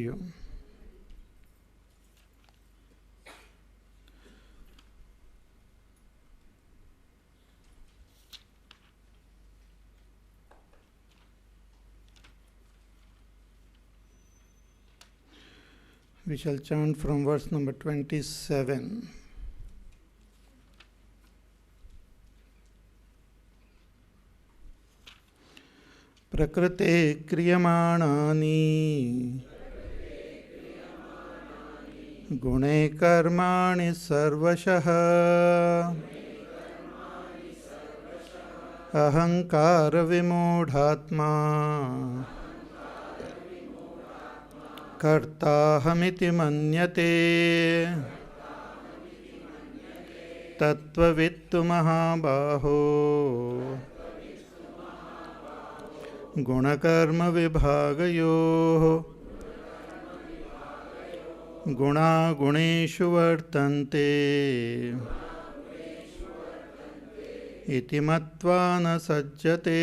Hari Om. We shall chant from verse number 27. प्रकृते क्रियमाणानि गुणे कर्माणि सर्वशः अहंकार विमूढात्मा कर्ताहमिति मन्यते तत्त्ववित्तु महाबाहो गुणकर्म विभागयोः गुणा गुणेषु वर्तन्ते इति मत्वा न सज्जते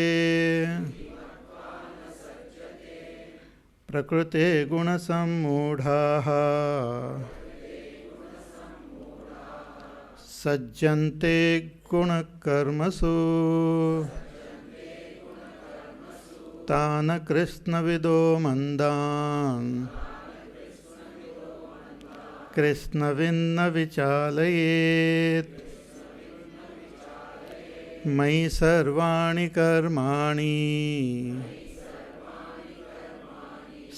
प्रकृते गुणसम्मूढाः सज्जन्ते गुणकर्मसु तान् कृष्णविदो मन्दान् कृष्णविन्न विचालयेत् मयि सर्वाणि कर्माणि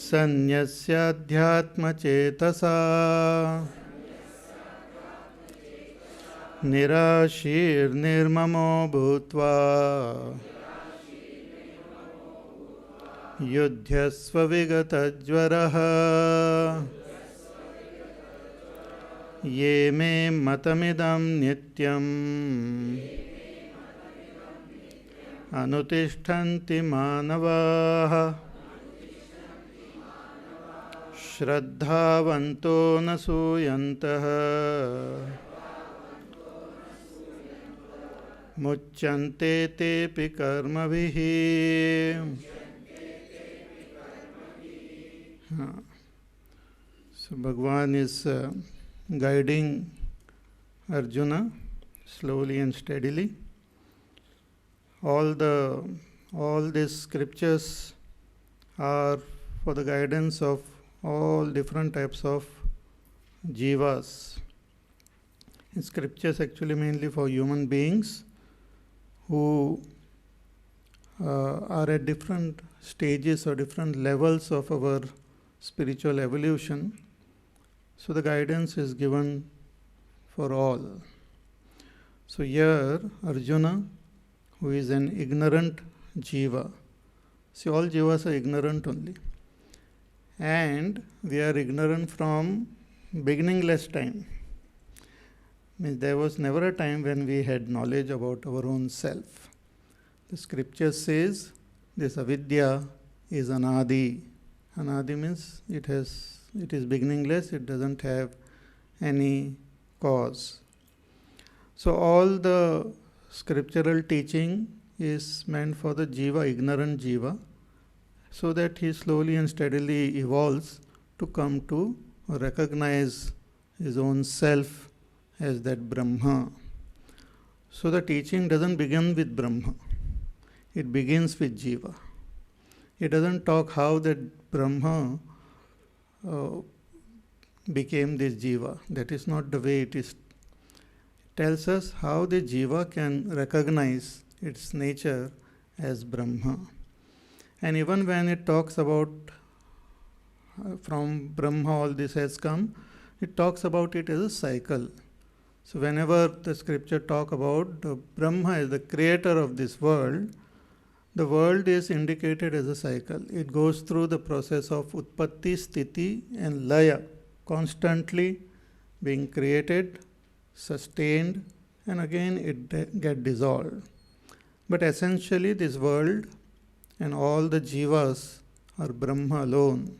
सन्न्यस्याध्यात्मचेतसा निराशीर्निर्ममो भूत्वा युध्यस्व विगतज्वरः ये मे मतमिदं नित्यम् अनुतिष्ठन्ति मानवाः श्रद्धावन्तो न सूयन्तः मुच्यन्ते तेऽपि कर्मभिः. So Bhagavan is guiding Arjuna slowly and steadily. All these scriptures are for the guidance of all different types of jivas. In scriptures actually mainly for human beings who are at different stages or different levels of our spiritual evolution. So the guidance is given for all. So here Arjuna, who is an ignorant jiva, see, all jivas are ignorant only, and we are ignorant from beginningless time. Means there was never a time when we had knowledge about our own self. The scripture says this avidya is anadi. Anadi means it is beginningless, it doesn't have any cause. So all the scriptural teaching is meant for the jiva, ignorant jiva, so that he slowly and steadily evolves to come to recognize his own self as that Brahma. So the teaching doesn't begin with Brahma, it begins with jiva. It doesn't talk how that Brahma became this jiva. That is not the way it is. It tells us how the jiva can recognize its nature as Brahma. And even when it talks about from Brahma all this has come, it talks about it as a cycle. So whenever the scripture talk about Brahma as the creator of this world, the world is indicated as a cycle. It goes through the process of Utpatti, Sthiti and Laya, constantly being created, sustained, and again it get dissolved. But essentially this world and all the jivas are Brahma alone.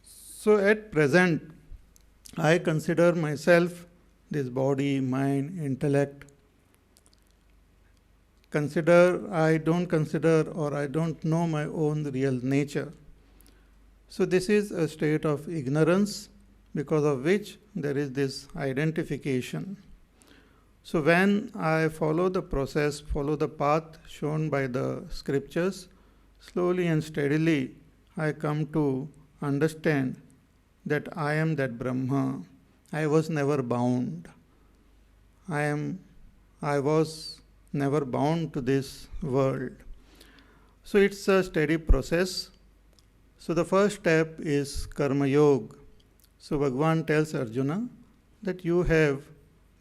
So at present, I consider myself this body, mind, intellect. I don't consider or I don't know my own real nature. So this is a state of ignorance, because of which there is this identification. So when I follow the process, follow the path shown by the scriptures, slowly and steadily I come to understand that I am that Brahma. I was never bound. I was never bound to this world. So it's a steady process. So the first step is Karma Yoga. So Bhagavan tells Arjuna that you have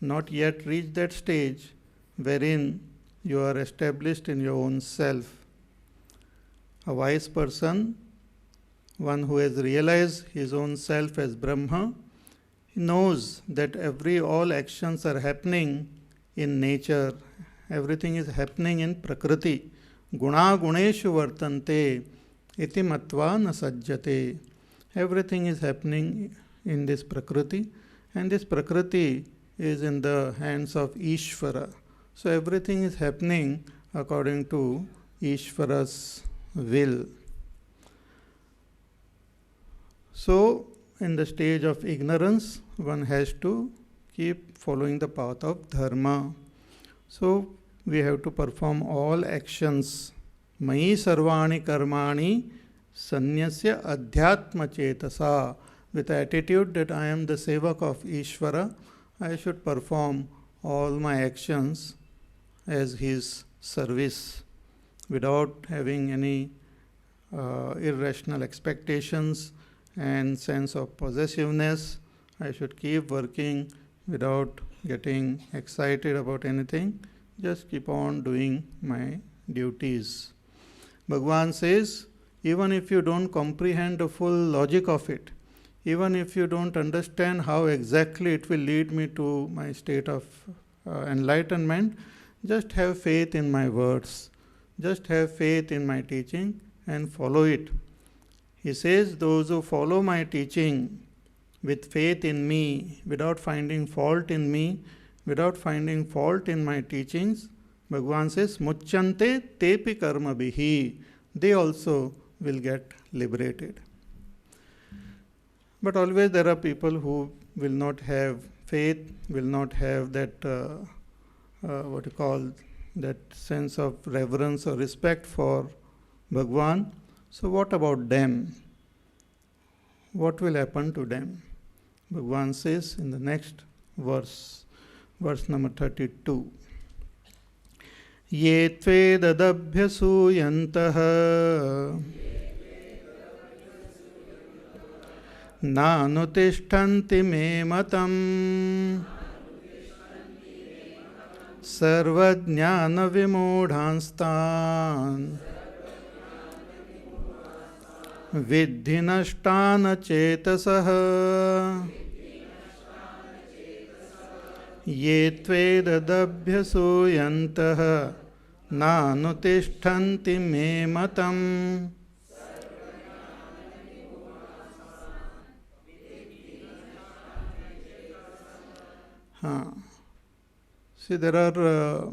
not yet reached that stage wherein you are established in your own self. A wise person, one who has realized his own self as Brahma, he knows that all actions are happening in nature. Everything is happening in Prakriti. Guna guneshu vartante iti matva na sajjate. Everything is happening in this Prakriti, and this Prakriti is in the hands of Ishvara. So everything is happening according to Ishvara's will. So in the stage of ignorance, one has to keep following the path of dharma. So we have to perform all actions. Mayi sarvani karmani sanyasya adhyatma chetasa. With the attitude that I am the sevak of Ishvara, I should perform all my actions as his service without having any irrational expectations and sense of possessiveness. I should keep working without getting excited about anything. Just keep on doing my duties. Bhagavan says, even if you don't comprehend the full logic of it, even if you don't understand how exactly it will lead me to my state of enlightenment, just have faith in my words. Just have faith in my teaching and follow it. He says, those who follow my teaching with faith in me, without finding fault in me, without finding fault in my teachings, Bhagavan says, muchyante tepi karma bihi. They also will get liberated. But always there are people who will not have faith, will not have that, that sense of reverence or respect for Bhagavan. So what about them? What will happen to them? Bhagavan says in the next verse number 32. Ye tvedadabhyasuyantah nanutishtanti me matam sarvajnana vimodhanstan viddhi nashtana chetasah ye tvedadabhyasuyantah nanutishtanti me matam. See, there are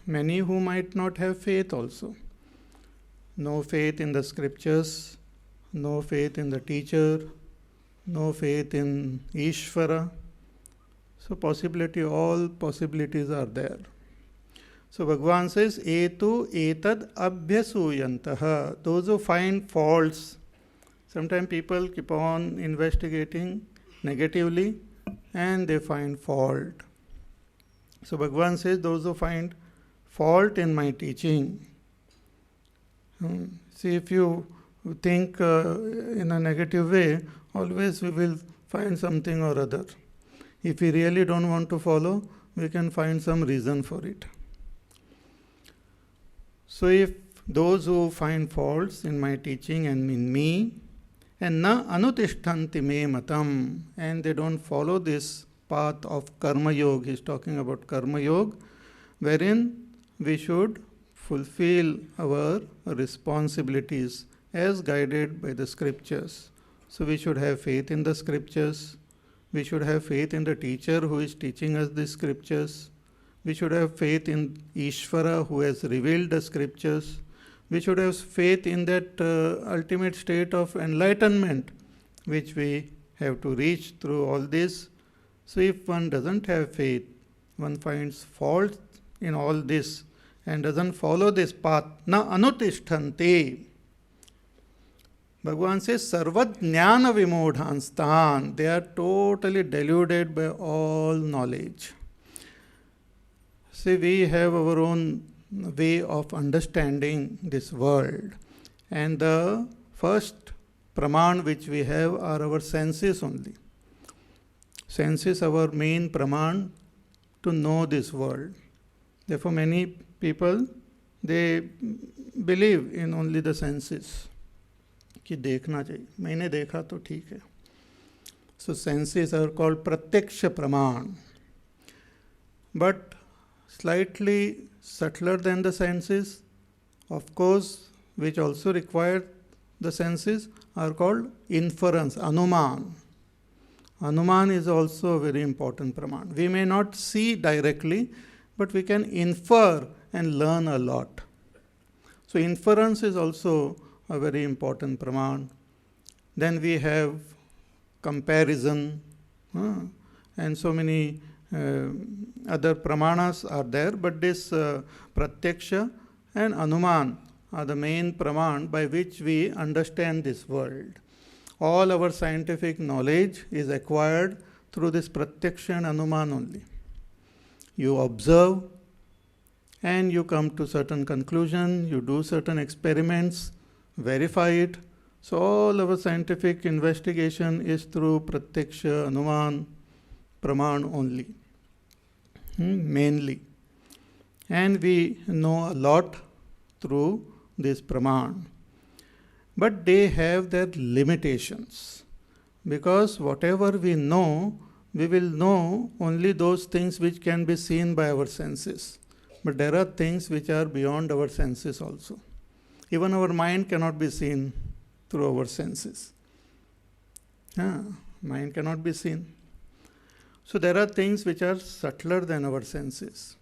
many who might not have faith also. No faith in the scriptures, no faith in the teacher, no faith in Ishvara. So all possibilities are there. So Bhagavan says, etu etad abhyasuyantaha. Those who find faults. Sometimes people keep on investigating negatively and they find fault. So Bhagavan says, those who find fault in my teaching. See, if you think in a negative way, always we will find something or other. If we really don't want to follow, we can find some reason for it. So if those who find faults in my teaching and in me, and na anutishtanti me matam, and they don't follow this path of karma yoga. He's talking about karma yoga, wherein we should fulfill our responsibilities as guided by the scriptures. So we should have faith in the scriptures. We should have faith in the teacher who is teaching us the scriptures. We should have faith in Ishvara who has revealed the scriptures. We should have faith in that ultimate state of enlightenment which we have to reach through all this. So if one doesn't have faith, one finds fault in all this and doesn't follow this path, na anutishtante. Bhagavan says, sarvajnana vimodhanstan. They are totally deluded by all knowledge. See, we have our own way of understanding this world. And the first praman which we have are our senses only. Senses are our main praman to know this world. Therefore, many people, they believe in only the senses. कि देखना चाहिए, मैंने देखा तो ठीक है. So senses are called pratyaksha praman. But slightly subtler than the senses, of course, which also require the senses, are called inference, anuman. Anuman is also a very important praman. We may not see directly, but we can infer and learn a lot. So inference is also a very important praman. Then we have comparison, and so many other pramanas are there, but this pratyaksha and anuman are the main praman by which we understand this world. All our scientific knowledge is acquired through this pratyaksha and anuman only. You observe and you come to certain conclusion, you do certain experiments, verify it. So all our scientific investigation is through pratyaksha, anuman, praman only, mainly. And we know a lot through this praman. But they have their limitations, because whatever we know, we will know only those things which can be seen by our senses. But there are things which are beyond our senses also. Even our mind cannot be seen through our senses. Mind cannot be seen. So there are things which are subtler than our senses.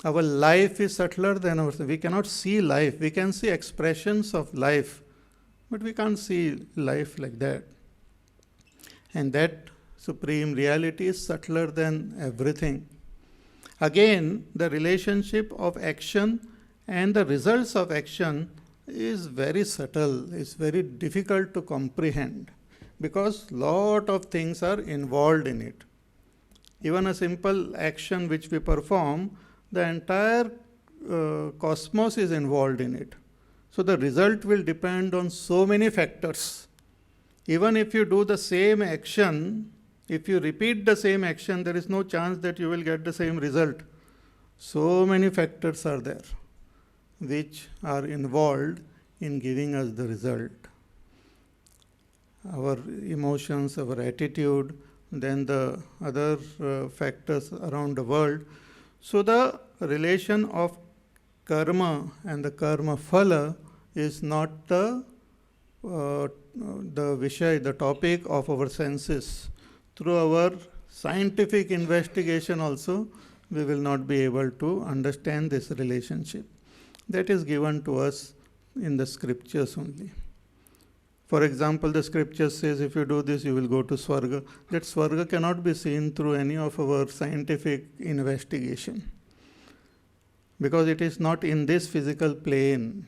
Our life is subtler than our senses. We cannot see life. We can see expressions of life, but we can't see life like that. And that supreme reality is subtler than everything. Again, the relationship of action and the results of action is very subtle, is very difficult to comprehend, because lot of things are involved in it. Even a simple action which we perform, the entire cosmos is involved in it. So the result will depend on so many factors. Even if you do the same action, if you repeat the same action, there is no chance that you will get the same result. So many factors are there which are involved in giving us the result. Our emotions, our attitude, then the other factors around the world. So the relation of karma and the karma phala is not the vishay, the topic of our senses. Through our scientific investigation also, we will not be able to understand this relationship. That is given to us in the scriptures only. For example, the scripture says if you do this, you will go to Swarga. That Swarga cannot be seen through any of our scientific investigation, because it is not in this physical plane.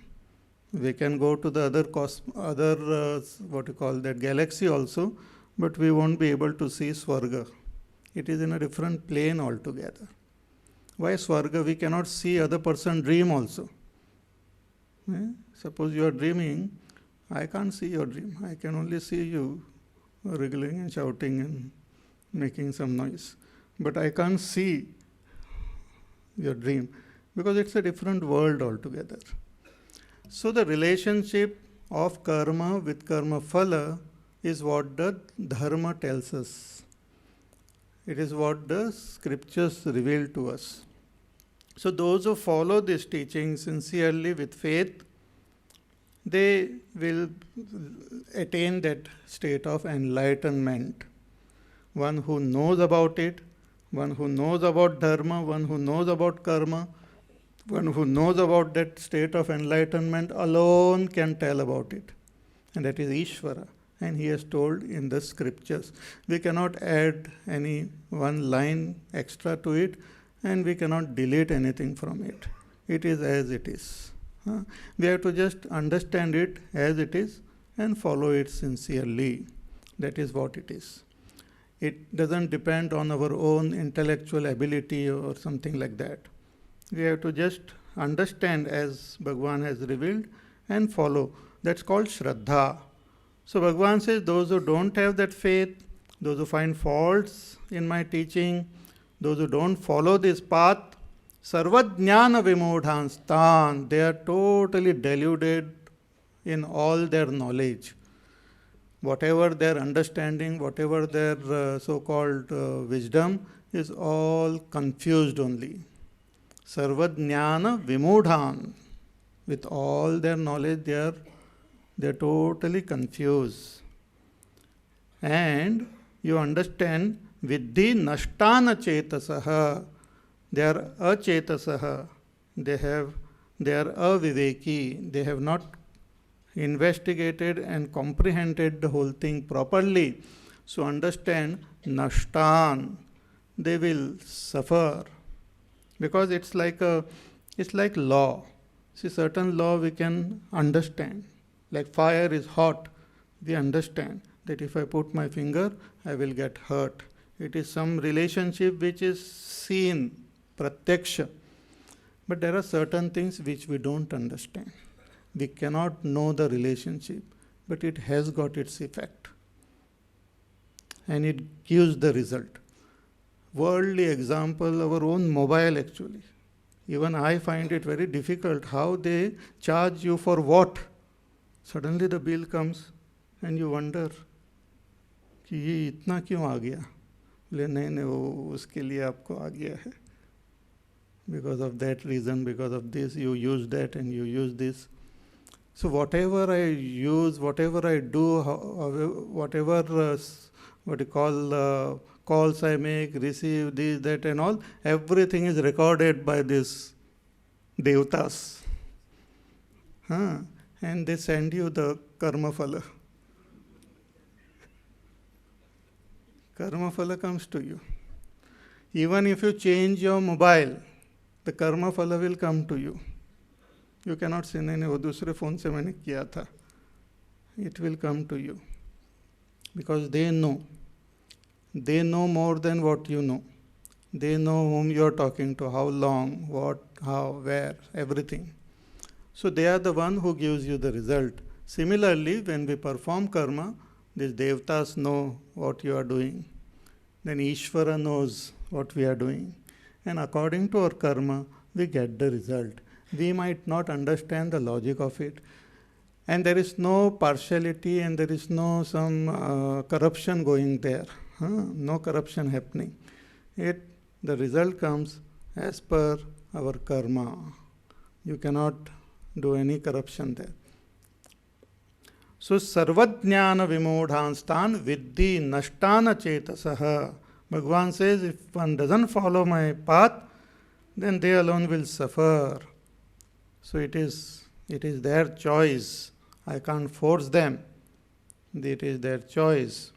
We can go to the other galaxy also, but we won't be able to see Swarga. It is in a different plane altogether. Why Swarga? We cannot see other person dream also. Suppose you are dreaming, I can't see your dream. I can only see you wriggling and shouting and making some noise. But I can't see your dream, because it's a different world altogether. So the relationship of karma with karma phala is what the dharma tells us. It is what the scriptures reveal to us. So those who follow this teaching sincerely with faith, they will attain that state of enlightenment. One who knows about it, one who knows about dharma, one who knows about karma, one who knows about that state of enlightenment alone can tell about it. And that is Ishvara. And he has told in the scriptures. We cannot add any one line extra to it, and we cannot delete anything from it. It is as it is. We have to just understand it as it is and follow it sincerely. That is what it is. It doesn't depend on our own intellectual ability or something like that. We have to just understand as Bhagavan has revealed and follow. That's called Shraddha. So Bhagavan says, those who don't have that faith, those who find faults in my teaching, those who don't follow this path, Sarvajnana Vimodhanstan, they are totally deluded in all their knowledge. Whatever their understanding, whatever their so-called wisdom is all confused only. Sarvajnana Vimodhan. With all their knowledge, they are totally confused. And you understand, Viddhi Nashtana Chetasaha. They are achetasaha. They are aviveki. They have not investigated and comprehended the whole thing properly. So understand, nashtan, they will suffer. Because it's like law. See, certain law we can understand. Like fire is hot. We understand that if I put my finger, I will get hurt. It is some relationship which is seen, pratyaksha. But there are certain things which we don't understand. We cannot know the relationship, but it has got its effect. And it gives the result. Worldly example, our own mobile actually. Even I find it very difficult how they charge you for what. Suddenly the bill comes and you wonder कि ये इतना क्यों आ गया. बोले नहीं वो उसके लिए आपको आ गया है. Because of that reason, because of this, you use that and you use this. So whatever I use, whatever I do, whatever what you call calls I make, receive, this, that and all, everything is recorded by these devtas. And they send you the karma phala. Karma phala comes to you. Even if you change your mobile, the karma phala will come to you. You cannot say, नहीं वो दूसरे phone से मैंने किया था. It will come to you. Because they know. They know more than what you know. They know whom you are talking to, how long, what, how, where, everything. So they are the one who gives you the result. Similarly, when we perform karma, these devtas know what you are doing. Then Ishvara knows what we are doing. And according to our karma, we get the result. We might not understand the logic of it. And there is no partiality and there is no some corruption going there. No corruption happening. The result comes as per our karma. You cannot do any corruption there. So, sarvajnana vimodhanstan viddhi nashtana chetasaha. Bhagavan says, if one doesn't follow my path, then they alone will suffer. So it is their choice. I can't force them. It is their choice.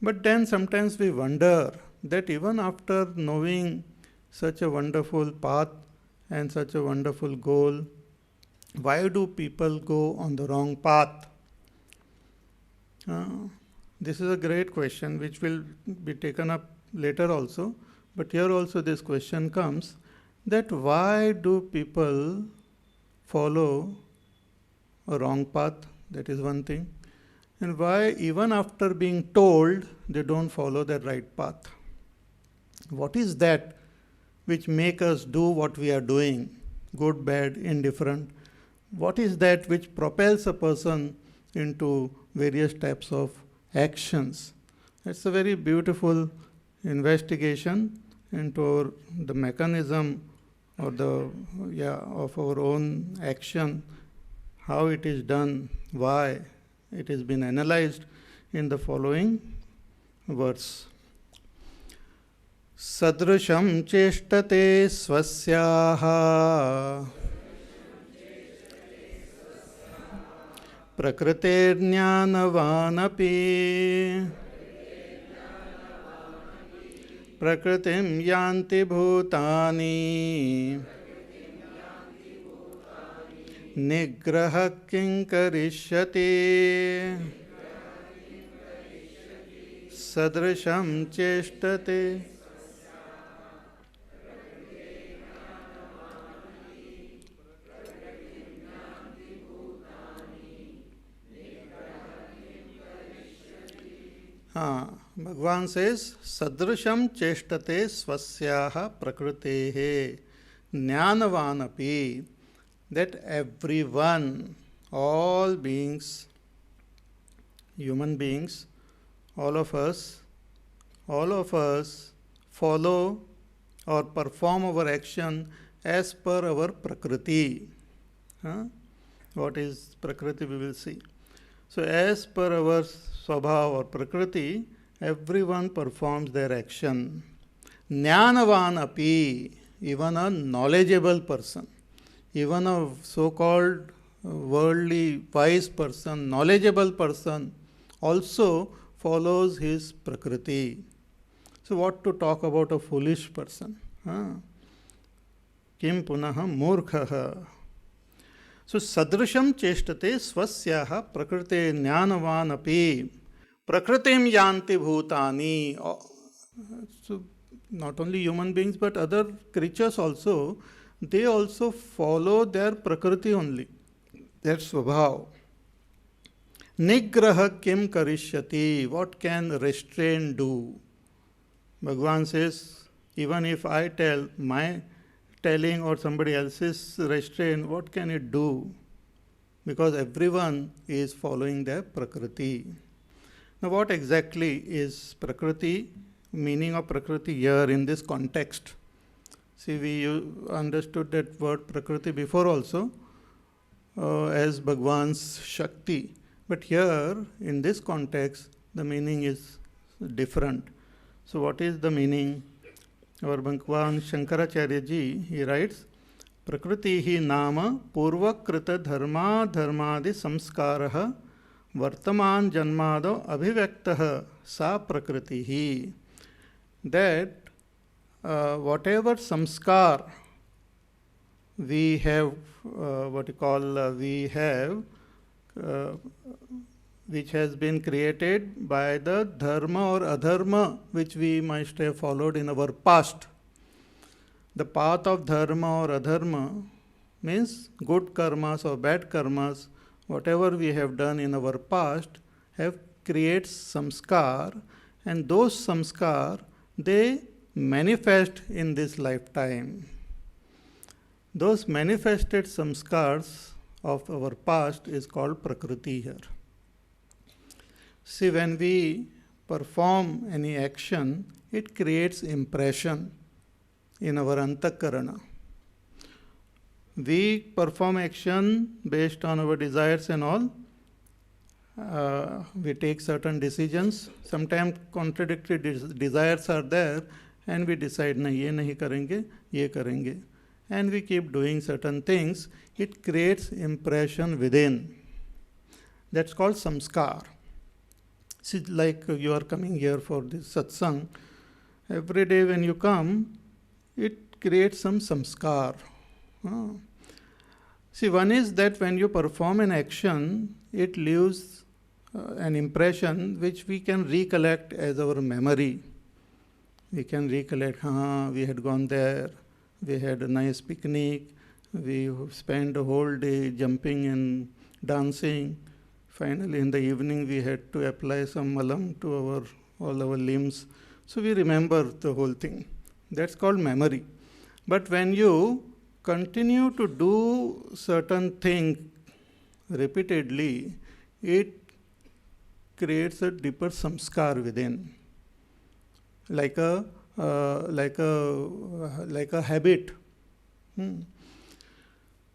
But then sometimes we wonder that even after knowing such a wonderful path and such a wonderful goal, why do people go on the wrong path? This is a great question which will be taken up later also. But here also this question comes that why do people follow a wrong path? That is one thing. And why even after being told they don't follow the right path? What is that which make us do what we are doing? Good, bad, indifferent. What is that which propels a person into various types of actions? It's a very beautiful investigation into the mechanism or of our own action, how it is done, why. It has been analyzed in the following verse. सदृशं चेष्टते स्वस्याः प्रकृतेर्ज्ञानवानपि प्रकृतिं यान्ति भूतानि निग्रह किं करिष्यति सदृशं चेष्टते। भगवान सेज सदृशम चेष्टते स्वस्याः प्रकृतेः ज्ञानवानपि, that everyone, all beings, human beings, all of us follow or perform our action as per our prakriti. What is prakriti we will see. So as per our swabhav or prakriti, everyone performs their action. Jnanavan api, even a knowledgeable person, even a so-called worldly wise person, knowledgeable person also follows his prakriti. So what to talk about a foolish person? Kim punaha murkhaha. So sadrisham cheshtate swasyaha prakrite jnanavan api prakritim yanti bhutani. So not only human beings but other creatures also, they also follow their prakriti only, their swabhav. Nigraha kim karishyati, what can restraint do? Bhagavan says, even if I tell, my telling or somebody else's restraint, what can it do? Because everyone is following their prakriti. Now what exactly is prakriti? Meaning of prakriti here in this context. See, we understood that word prakriti before also as Bhagwan's Shakti. But here in this context the meaning is different. So what is the meaning? Our Bhagwan Shankaracharya ji, he writes, Prakriti hi nama purvakrita dharma dharmadi samskaraha vartaman janmado abhivyaktaha sa prakriti hi. That whatever samskar we have, which has been created by the dharma or adharma which we must have followed in our past. The path of dharma or adharma means good karmas or bad karmas, whatever we have done in our past have creates samskar, and those samskar, they manifest in this lifetime. Those manifested samskars of our past is called prakriti here. See, when we perform any action, it creates impression in our antakarana. We perform action based on our desires and all. We take certain decisions. Sometimes contradictory desires are there, and we decide, nahi, ye nahi karenge, ye karenge. And we keep doing certain things. It creates impression within. That's called samskar. See, like you are coming here for this satsang, every day when you come, it creates some samskar. See, one is that when you perform an action, it leaves an impression which we can recollect as our memory. We can recollect, we had gone there, we had a nice picnic, we spent the whole day jumping and dancing. Finally, in the evening, we had to apply some malam to all our limbs. So we remember the whole thing. That's called memory. But when you continue to do certain thing repeatedly, it creates a deeper samskar within, like a habit.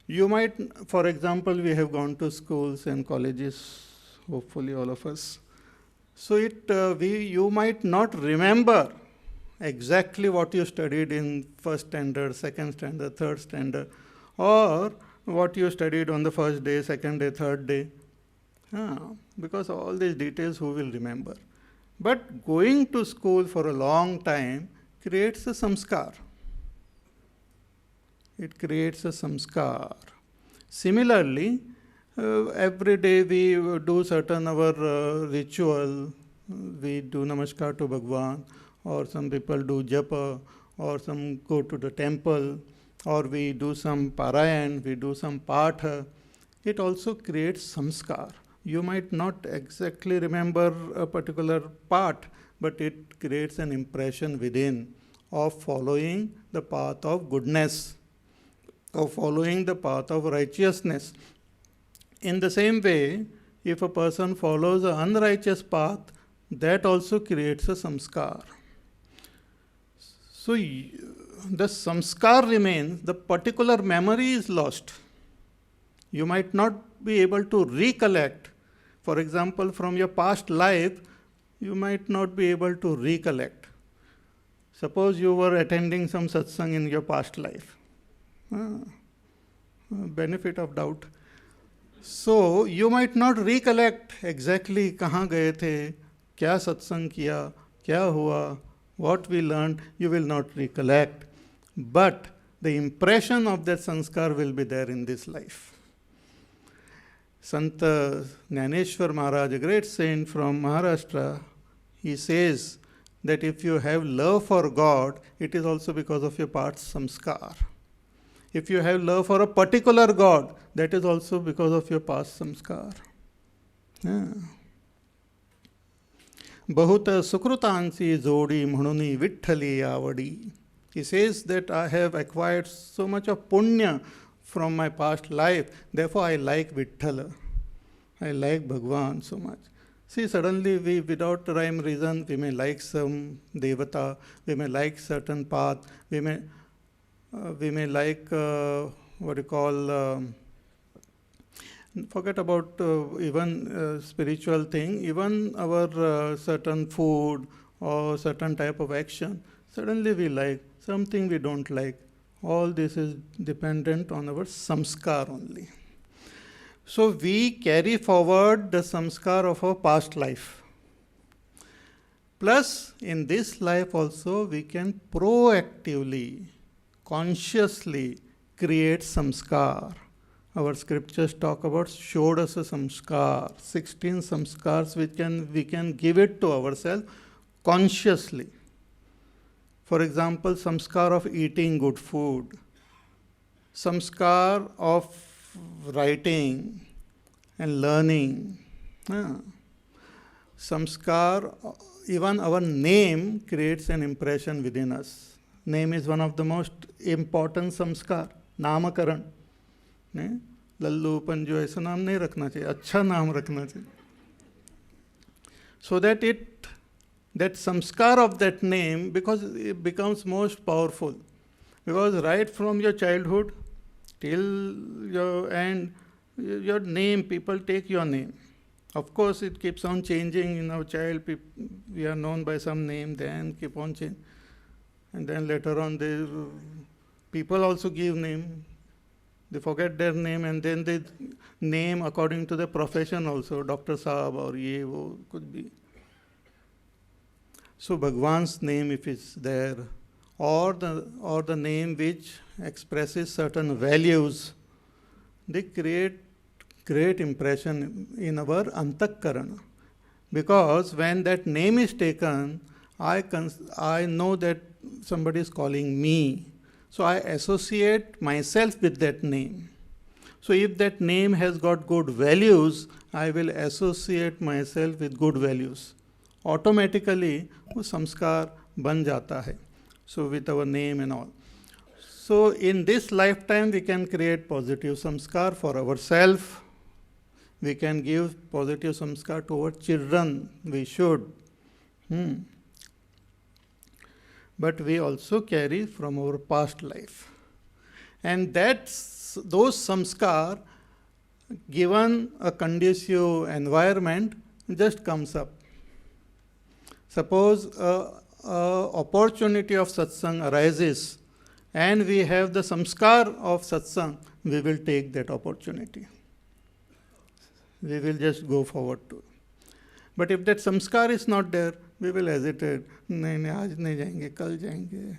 You might, for example, we have gone to schools and colleges, hopefully all of us. So you might not remember exactly what you studied in first standard, second standard, third standard, or what you studied on the first day, second day, third day. Because all these details who will remember? But going to school for a long time creates a samskar. It creates a samskar. Similarly, every day we do certain our ritual. We do namaskar to Bhagwan, or some people do japa, or some go to the temple, or we do some parayan, we do some patha. It also creates samskar. You might not exactly remember a particular part, but it creates an impression within of following the path of goodness, of following the path of righteousness. In the same way, if a person follows an unrighteous path, that also creates a samskar. So the samskar remains, the particular memory is lost. You might not be able to recollect. For example, from your past life, you might not be able to recollect. Suppose you were attending some satsang in your past life. Benefit of doubt. So you might not recollect exactly कहाँ गए थे, क्या सत्संग किया, क्या हुआ, what we learned, you will not recollect. But the impression of that sanskar will be there in this life. Sant Jnaneshwar Maharaj, a great saint from Maharashtra, he says that if you have love for God, it is also because of your past samskar. If you have love for a particular God, that is also because of your past samskar. बहुत सुकृतांची जोडी म्हणून विठ्ठली आवडी. He says that I have acquired so much of punya from my past life, therefore I like Vithala. I like Bhagwan so much. See, suddenly we, without rhyme reason, we may like some devata, we may like certain path, we may like what you call, forget about even spiritual thing, even our certain food or certain type of action. Suddenly we like something we don't like. All this is dependent on our samskar only. So we carry forward the samskar of our past life. Plus, in this life also, we can proactively, consciously create samskar. Our scriptures talk about Shodasa samskar, 16 samskars which we can give it to ourselves consciously. For example, samskar of eating good food, samskar of writing and learning, samskar, even our name creates an impression within us. Name is one of the most important samskar, namakaran. Lallu पंजो ऐसा नाम नहीं रखना चाहिए, अच्छा नाम रखना चाहिए. So that that samskar of that name, because it becomes most powerful. Because right from your childhood till your end, your name, people take your name. Of course, it keeps on changing. In our child, we are known by some name, then keep on changing. And then later on, people also give name. They forget their name and then they name according to the profession also, Dr. Saab or ye, wo, could be. So Bhagwan's name, if it's there, or the name which expresses certain values, they create great impression in our antakkarana. Because when that name is taken, I know that somebody is calling me. So I associate myself with that name. So if that name has got good values, I will associate myself with good values. Automatically, वो संस्कार बन जाता है. So with our name and all. So in this lifetime, we can create positive samskar for ourselves. We can give positive samskar to our children. We should. But we also carry from our past life. And those samskar, given a conducive environment, just comes up. Suppose opportunity of satsang arises and we have the samskar of satsang, we will take that opportunity. We will just go forward to. But if that samskar is not there, we will hesitate. नहीं आज नहीं जाएंगे, कल जाएंगे.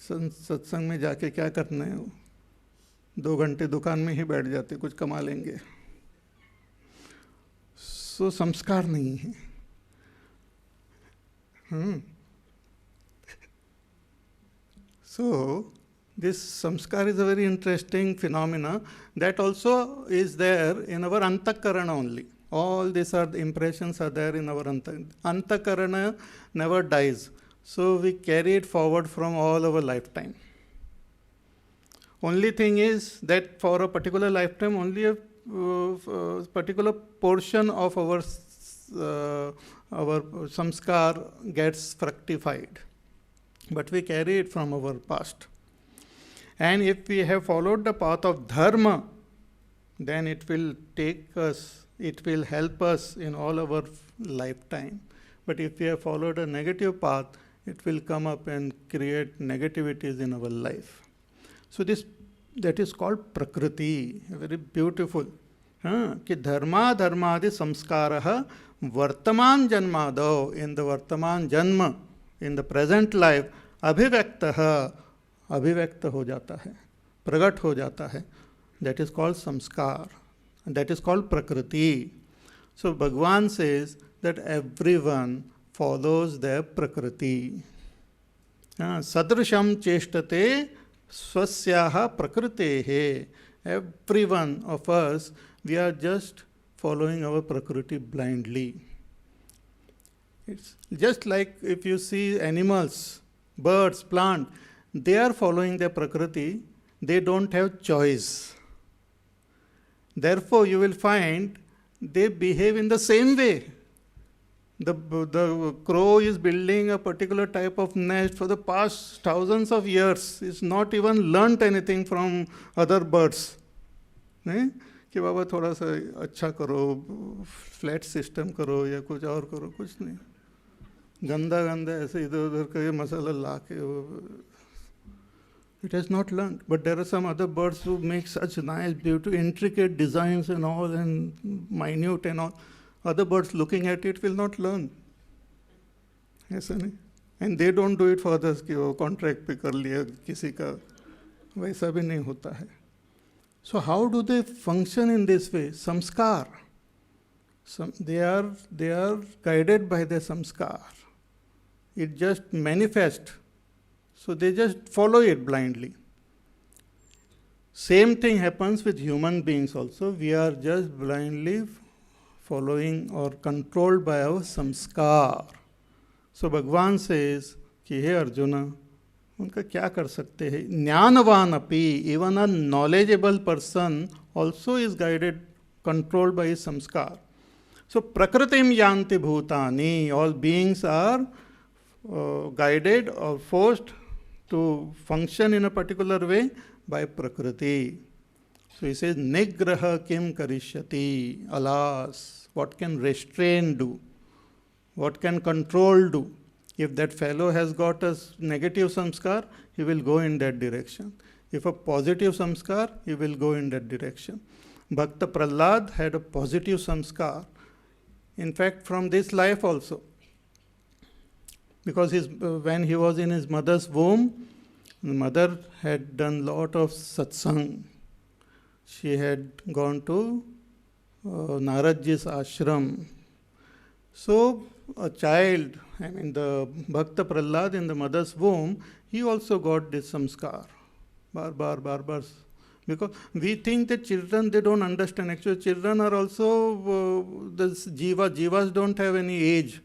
सत्संग में जाके क्या करना है? 2 घंटे दुकान में ही बैठ जाते, कुछ कमा लेंगे. सो संस्कार नहीं है. So this samskar is a very interesting phenomena that also is there in our antakarana only. All these are the impressions are there in our antakarana never dies. So we carry it forward from all our lifetime. Only thing is that for a particular lifetime, only a particular portion of our samskar gets fructified. But we carry it from our past. And if we have followed the path of dharma, then it will take us, it will help us in all our lifetime. But if we have followed a negative path, it will come up and create negativities in our life. So that is called prakriti, very beautiful. कि धर्मा धर्मादि संस्कारः वर्तमान जन्मादौ, in the वर्तमान जन्म, in the present life, अभिव्यक्तः, अभिव्यक्त हो जाता है, प्रकट हो जाता है. That is called samskar. And that is called prakriti. So Bhagavan says that everyone follows their prakriti. Sadrisham cheshtate swasyaha prakritehe. Every one of us, we are just following our prakriti blindly. It's just like if you see animals, birds, plants, they are following their prakriti, they don't have choice. Therefore, you will find they behave in the same way. The crow is building a particular type of nest for the past thousands of years. It's not even learnt anything from other birds. कि बाबा थोड़ा सा अच्छा करो, flat system करो या कुछ और करो, कुछ नहीं. गंदा गंदा ऐसे इधर उधर का ये मसाला ला के it has not learned. But there are some other birds who make such nice, beautiful, intricate designs and all, and minute and all. Other birds looking at it will not learn. ऐसा नहीं. And they don't do it for others कि वो contract पे कर लिया किसी का, वैसा भी नहीं होता है. So how do they function in this way? Samskar. They are guided by the samskar. It just manifests. So they just follow it blindly. Same thing happens with human beings also. We are just blindly following or controlled by our samskar. So Bhagavan says कि हे अर्जुना, उनका क्या कर सकते हैं? ज्ञानवान अपि, even a knowledgeable person also is guided, controlled by his samskar. So prakritim yanti bhutani, all beings are guided or forced to function in a particular way by prakriti. So he says, nigraha kim karishyati, alas, what can restrain do? What can control do? If that fellow has got a negative samskar, he will go in that direction. If a positive samskar, he will go in that direction. Bhakta Prahlad had a positive samskar. In fact, from this life also. Because when he was in his mother's womb, the mother had done lot of satsang. She had gone to Naradji's ashram. So a child, the Bhakta Prahlad in the mother's womb, he also got this samskar. Bar. Because we think that children, they don't understand. Actually, children are also, jivas don't have any age.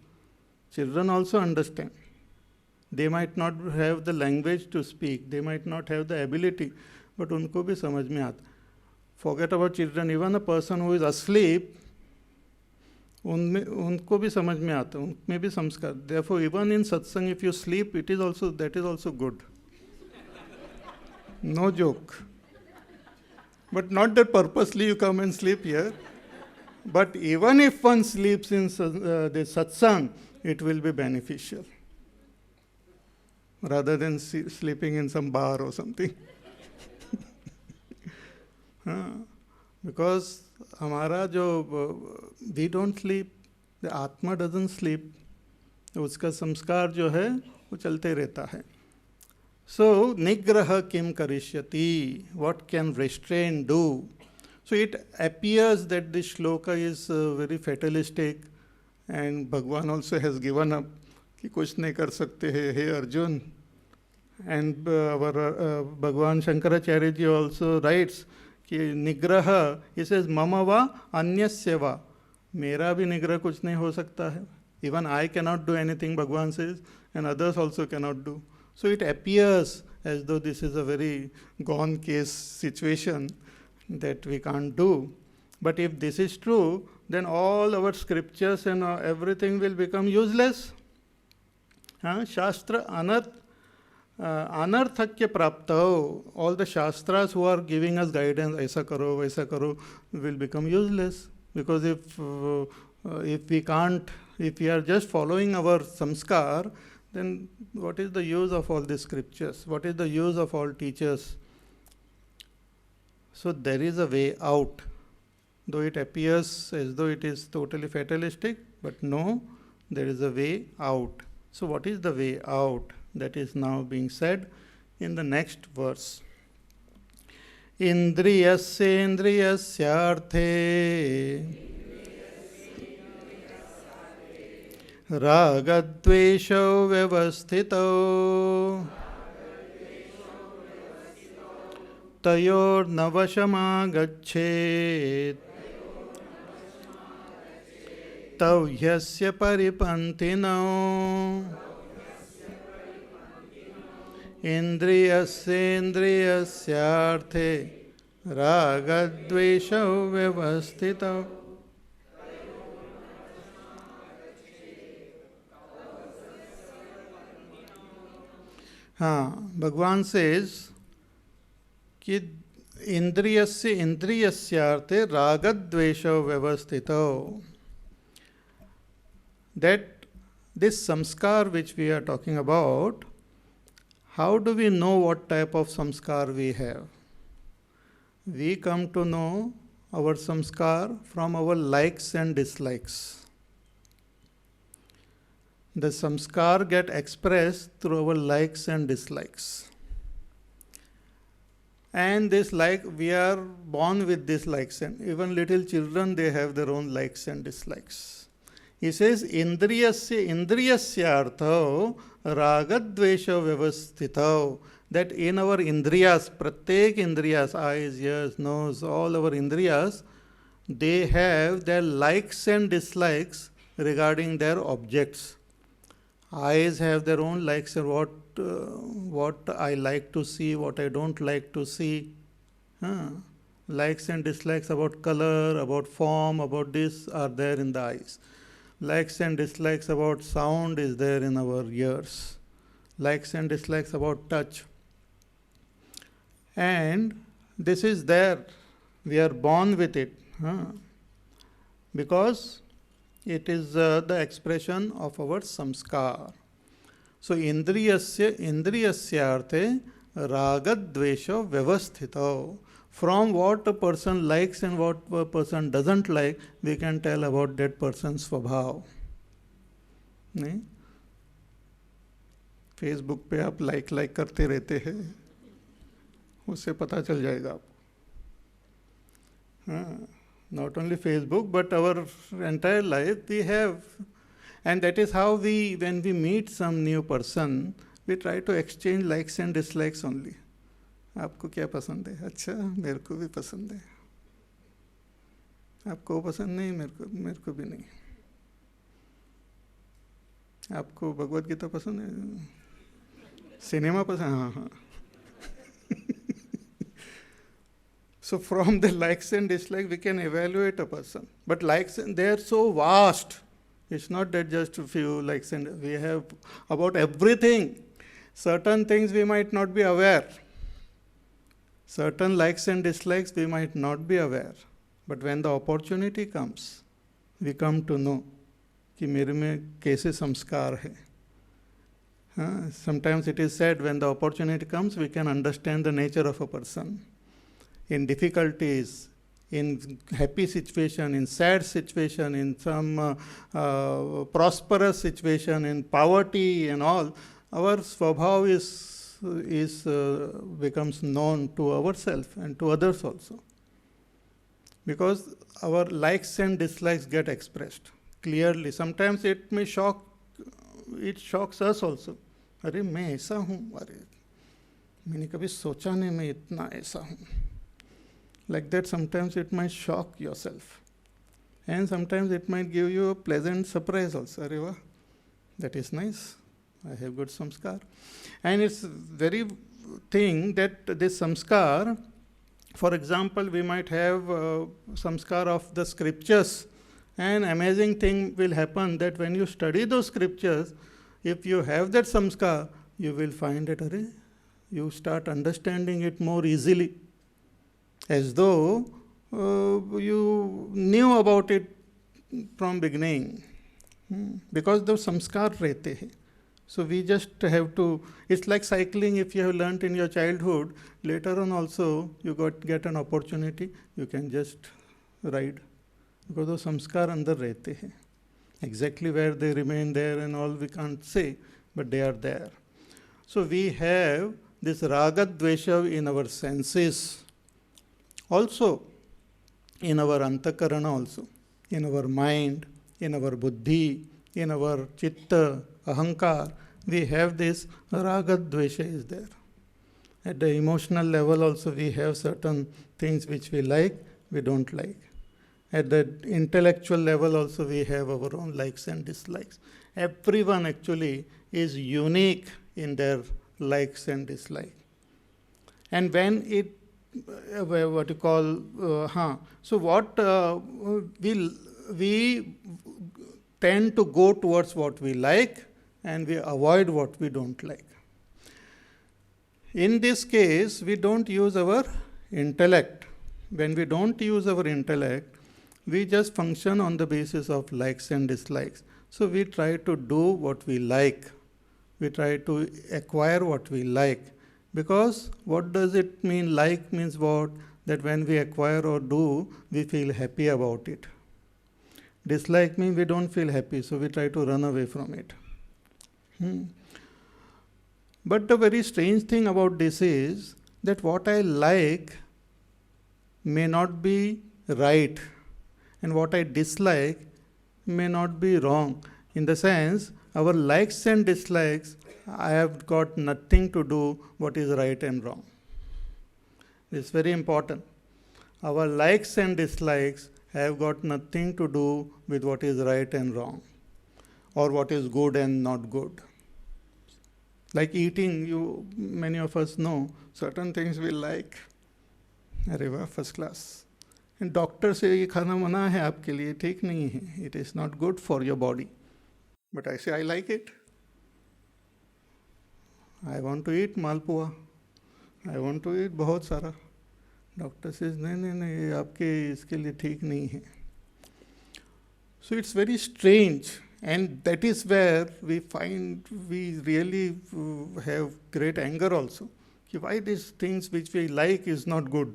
Children also understand. They might not have the language to speak. They might not have the ability. But उनको भी समझ में आता. Forget about children. Even a person who is asleep, उनको भी समझ में आता, उनमें भी संस्कार. Therefore, even in satsang, if you sleep, that is also good. No joke. But not that purposely you come and sleep here. But even if one sleeps in the satsang, it will be beneficial. rather than sleeping in some bar or something. Because हमारा जो we don't sleep, the आत्मा doesn't sleep, उसका संस्कार जो है वो चलते रहता है. So nigraha kim karishyati, what can restraint do? So it appears that this shloka is very fatalistic, and Bhagwan also has given up कि कुछ नहीं कर सकते हैं हे Arjun. And our Bhagwan Shankaracharya ji also writes कि निग्रह, he says mama va anyasya va, मेरा भी निग्रह कुछ नहीं हो सकता है. Even I cannot do anything, Bhagwan says, and others also cannot do. So it appears as though this is a very gone case situation that we can't do. But if this is true, then all our scriptures and everything will become useless. Shastra anarthakya prapto, all the shastras who are giving us guidance, aisa karo, will become useless. Because if we can't, if we are just following our samskar, then what is the use of all these scriptures? What is the use of all teachers? So there is a way out. Though it appears as though it is totally fatalistic, but no, there is a way out. So what is the way out? That is now being said in the next verse. Indriyasyendriyasyarthe ragadvesho vyavasthito tayor navashamagachet tavyasya paripantino indriyasyendriyasyarthe ragadvesho vyavasthito. Bhagwan says कि इंद्रियस्य इंद्रियस्यार्थे रागद्वेषो व्यवस्थितो, that this samskar which we are talking about, how do we know what type of samskar we have? We come to know our samskar from our likes and dislikes. The samskar get expressed through our likes and dislikes. And this we are born with these likes, and even little children, they have their own likes and dislikes. He says, indriyasya indriyasyartho ragadvesha vyavasthito, that in our indriyas, pratyek indriyas, eyes, ears, nose, all our indriyas, they have their likes and dislikes regarding their objects. Eyes have their own likes and what I like to see, what I don't like to see. Likes and dislikes about color, about form, about this are there in the eyes. Likes and dislikes about sound is there in our ears. Likes and dislikes about touch. And this is there. We are born with it. Because it is the expression of our samskar. So indriyasyarthe ragadvesha vyavasthito. From what a person likes and what a person doesn't like, we can tell about that person's स्वभाव. नहीं? Facebook पे आप like करते रहते हैं, उससे पता चल जाएगा आपको. Not only Facebook, but our entire life we have. And that is how when we meet some new person, we try to exchange likes and dislikes only. आपको क्या पसंद है? अच्छा, मेरे को भी पसंद है. आपको पसंद नहीं, मेरे को भी नहीं. आपको भगवद गीता पसंद है? सिनेमा पसंद? हाँ. So from the likes and dislikes, we can evaluate a person. But likes, they are so vast. It's not that just a few likes, and we have about everything. Certain things we might not be aware. Certain likes and dislikes we might not be aware. But when the opportunity comes, we come to know कि मेरे में कैसे संस्कार है. Sometimes it is said when the opportunity comes, we can understand the nature of a person. In difficulties, in happy situation, in sad situation, in some prosperous situation, in poverty and all, our svabhav is becomes known to ourselves and to others also. Because our likes and dislikes get expressed clearly. Sometimes it may shocks us also. अरे मैं ऐसा हूँ, अरे मैंने कभी सोचा नहीं मैं इतना ऐसा हूँ. Like that, sometimes it might shock yourself. And sometimes it might give you a pleasant surprise also. Arey wah, that is nice. I have good samskar. And it's very thing that this samskar, for example, we might have samskar of the scriptures. An amazing thing will happen that when you study those scriptures, if you have that samskar, you will find that you start understanding it more easily. As though you knew about it from beginning. Because those samskar rehte hai. So we just have to, it's like cycling. If you have learnt in your childhood, later on also you get an opportunity, you can just ride. Because those samskar andar rehte hai. Exactly where they remain there and all we can't say, but they are there. So we have this raga dvesha in our senses. Also, in our antakarana also, in our mind, in our buddhi, in our chitta, ahankar, we have this raga dvesha is there. At the emotional level also we have certain things which we like, we don't like. At the intellectual level also we have our own likes and dislikes. Everyone actually is unique in their likes and dislikes. And when it what you call, so what we tend to go towards what we like and we avoid what we don't like. In this case, we don't use our intellect. When we don't use our intellect, we just function on the basis of likes and dislikes. So we try to do what we like. We try to acquire what we like. Because what does it mean? Like means what? That when we acquire or do, we feel happy about it. Dislike means we don't feel happy, so we try to run away from it. But the very strange thing about this is that what I like may not be right, and what I dislike may not be wrong. In the sense, our likes and dislikes, I have got nothing to do what is right and wrong. It's very important. Our likes and dislikes have got nothing to do with what is right and wrong, or what is good and not good. Like eating, many of us know certain things we like. अरे वाह, first class. And doctor say ये खाना मना है आपके लिए, ठीक नहीं है. It is not good for your body. But I say I like it. I want to eat malpua. I want to eat बहुत सारा. Doctor says नहीं ये आपके इसके लिए ठीक नहीं है. So it's very strange, and that is where we find we really have great anger also. Why these things which we like is not good.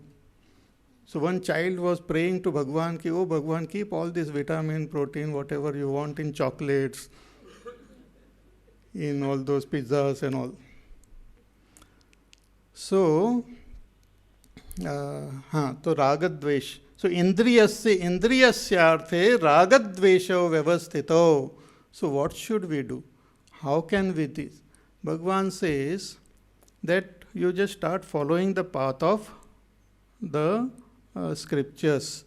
So one child was praying to Bhagwan ki, oh Bhagwan, keep all this vitamin, protein, whatever you want in chocolates, in all those pizzas and all. So, तो रागद्वेष. So indriyasyarthe ragadvesho vyavasthito. So what should we do? How can we this? Bhagwan says that you just start following the path of the scriptures.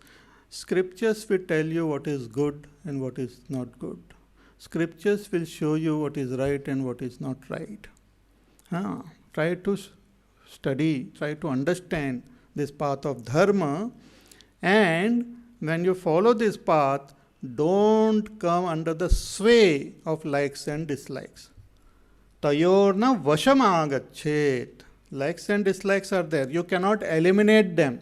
Scriptures will tell you what is good and what is not good. Scriptures will show you what is right and what is not right. Try to study, try to understand this path of dharma, and when you follow this path, don't come under the sway of likes and dislikes. Tayorna vashamagachet. Likes and dislikes are there. You cannot eliminate them.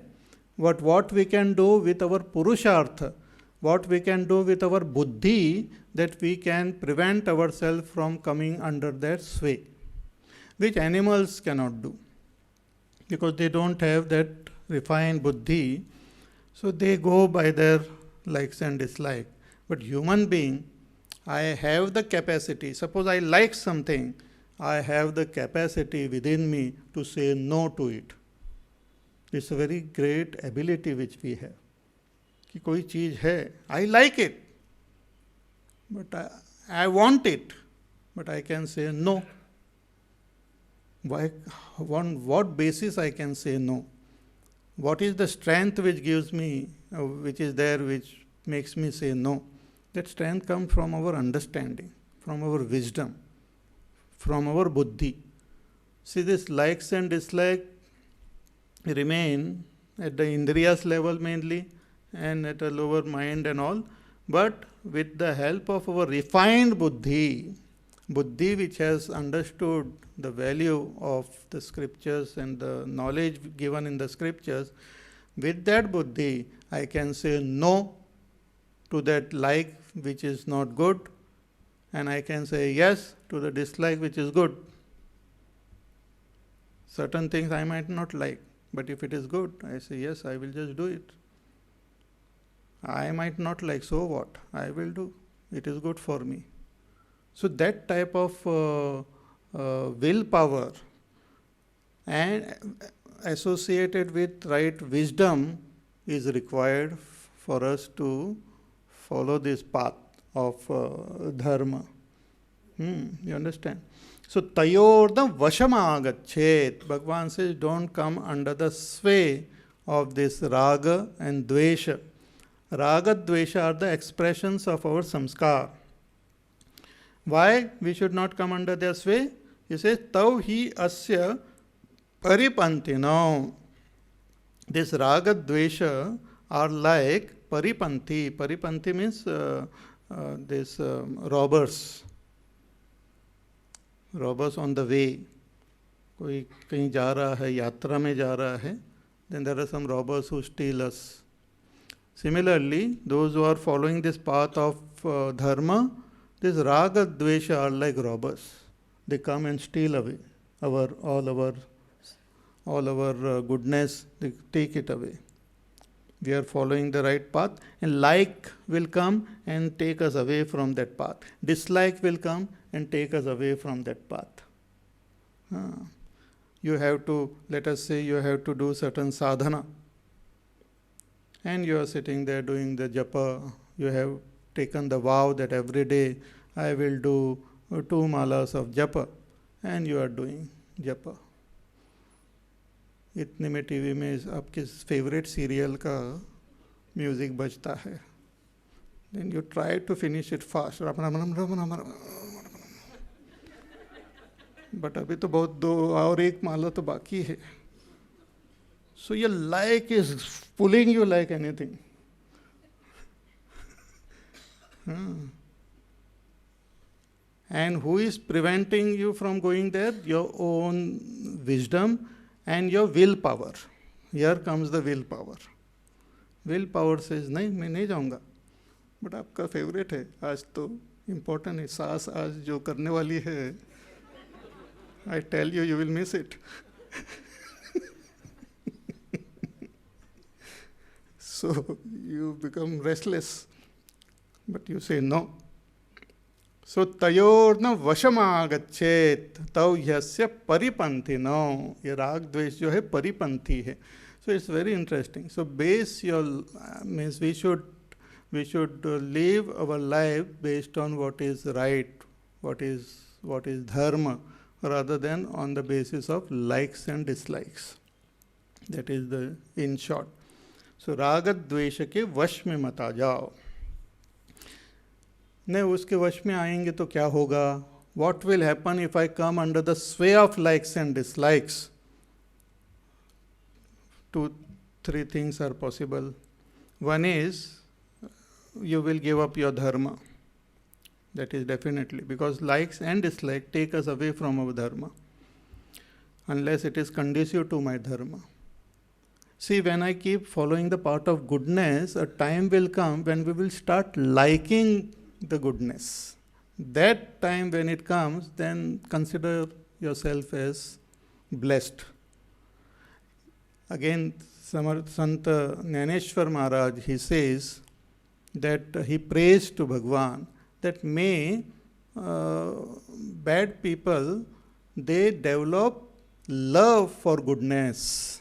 But what we can do with our purushartha, what we can do with our buddhi, that we can prevent ourselves from coming under their sway, which animals cannot do, because they don't have that refined buddhi, so they go by their likes and dislikes. But human being, I have the capacity, suppose I like something, I have the capacity within me to say no to it. It's a very great ability which we have. कि कोई चीज़ है, I like it, but I want it, but I can say no. Why, on what basis I can say no? What is the strength which gives me, which is there, which makes me say no? That strength comes from our understanding, from our wisdom, from our buddhi. See, this likes and dislikes remain at the indriyas level mainly, and at a lower mind and all, but with the help of our refined buddhi which has understood the value of the scriptures and the knowledge given in the scriptures, with that buddhi I can say no to that like which is not good, and I can say yes to the dislike which is good. Certain things I might not like, but if it is good, I say yes, I will just do it. I might not like, so what? I will do. It is good for me. So that type of willpower and associated with right wisdom is required for us to follow this path of dharma. You understand? So tayordam vashamagachet. Bhagavan says, don't come under the sway of this raga and dvesha. Raga, dvesha are the expressions of our samskar. Why we should not come under their sway? He says, Tau hi asya paripantino. This raga, dvesha are like paripanthi. Paripanthi means this robbers. Robbers on the way. कोई कहीं जा रहा है, यात्रा में जा रहा है, then there are some robbers who steal us. Similarly, those who are following this path of dharma, this raga, dvesha are like robbers. They come and steal away all our goodness. They take it away. We are following the right path, and like will come and take us away from that path. Dislike will come and take us away from that path. You have to, let us say, you have to do certain sadhana, and you are sitting there doing the japa. You have taken the vow that every day I will do 2 malas of japa, and you are doing japa. इतने में TV में आपके favourite serial का music बजता है, then you try to finish it fast, but अभी तो बहुत 2 और 1 माला तो बाकी है. So your like is pulling you like anything. And who is preventing you from going there? Your own wisdom and your willpower. Here comes the willpower. Willpower says, नहीं मैं नहीं जाऊँगा. But आपका फेवरेट है, आज तो इम्पोर्टेंट है, सास आज जो करने वाली है, I tell you, you will miss it. So you become restless, but you say no. So tayorna vashamagachet tau yasya paripantino. ये राग द्वेष जो है परिपंथी है. So it's very interesting. So base your means we should live our life based on what is right, what is dharma, rather than on the basis of likes and dislikes. That is the in short. So राग द्वेष के वश में मत आ जाओ. नहीं उसके वश में आएंगे तो क्या होगा? What will happen if I come under the sway of likes and dislikes? 2-3 things are possible. One is you will give up your dharma. That is definitely, because likes and dislikes take us away from our dharma, unless it is conducive to my dharma. See, when I keep following the path of goodness, a time will come when we will start liking the goodness. That time when it comes, then consider yourself as blessed. Again, Sant Jnaneshwar Maharaj, he says that he prays to Bhagwan that may bad people, they develop love for goodness.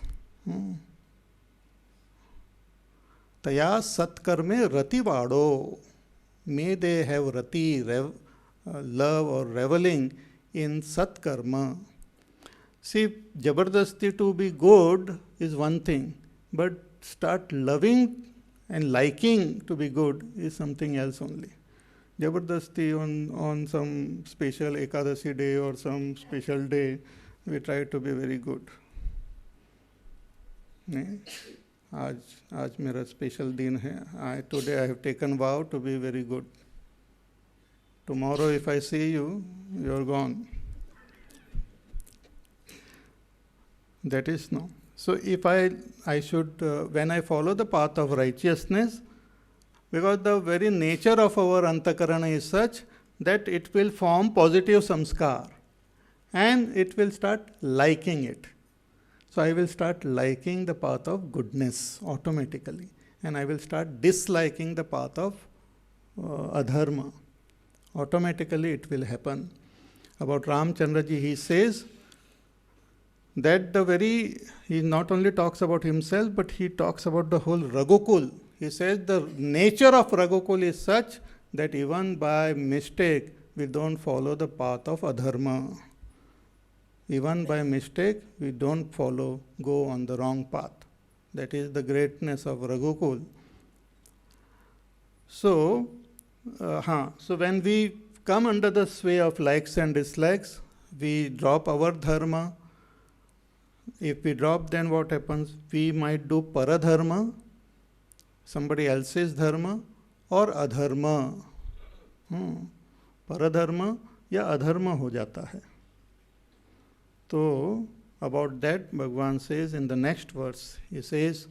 Taya satkarme rati vado. May they have rati, love or reveling in satkarma. See, jabardasti to be good is one thing, but start loving and liking to be good is something else only. Jabardasti on some special Ekadasi day or some special day, we try to be very good. आज मेरा special दिन है. Today I have taken vow to be very good. Tomorrow if I see you, you are gone. That is no. So if I should, when I follow the path of righteousness, because the very nature of our antakarana is such that it will form positive samskar and it will start liking it. So I will start liking the path of goodness automatically, and I will start disliking the path of adharma. Automatically it will happen. About Ramchandraji, he says that he not only talks about himself, but he talks about the whole Raghukul. He says the nature of Raghukul is such that even by mistake, we don't follow the path of adharma. Even by mistake, we don't go on the wrong path. That is the greatness of Raghukul. So when we come under the sway of likes and dislikes, we drop our dharma. If we drop, then what happens? We might do paradharma, somebody else's dharma, or adharma. Paradharma या अधर्म हो जाता है. So about that, Bhagwan says in the next verse, he says,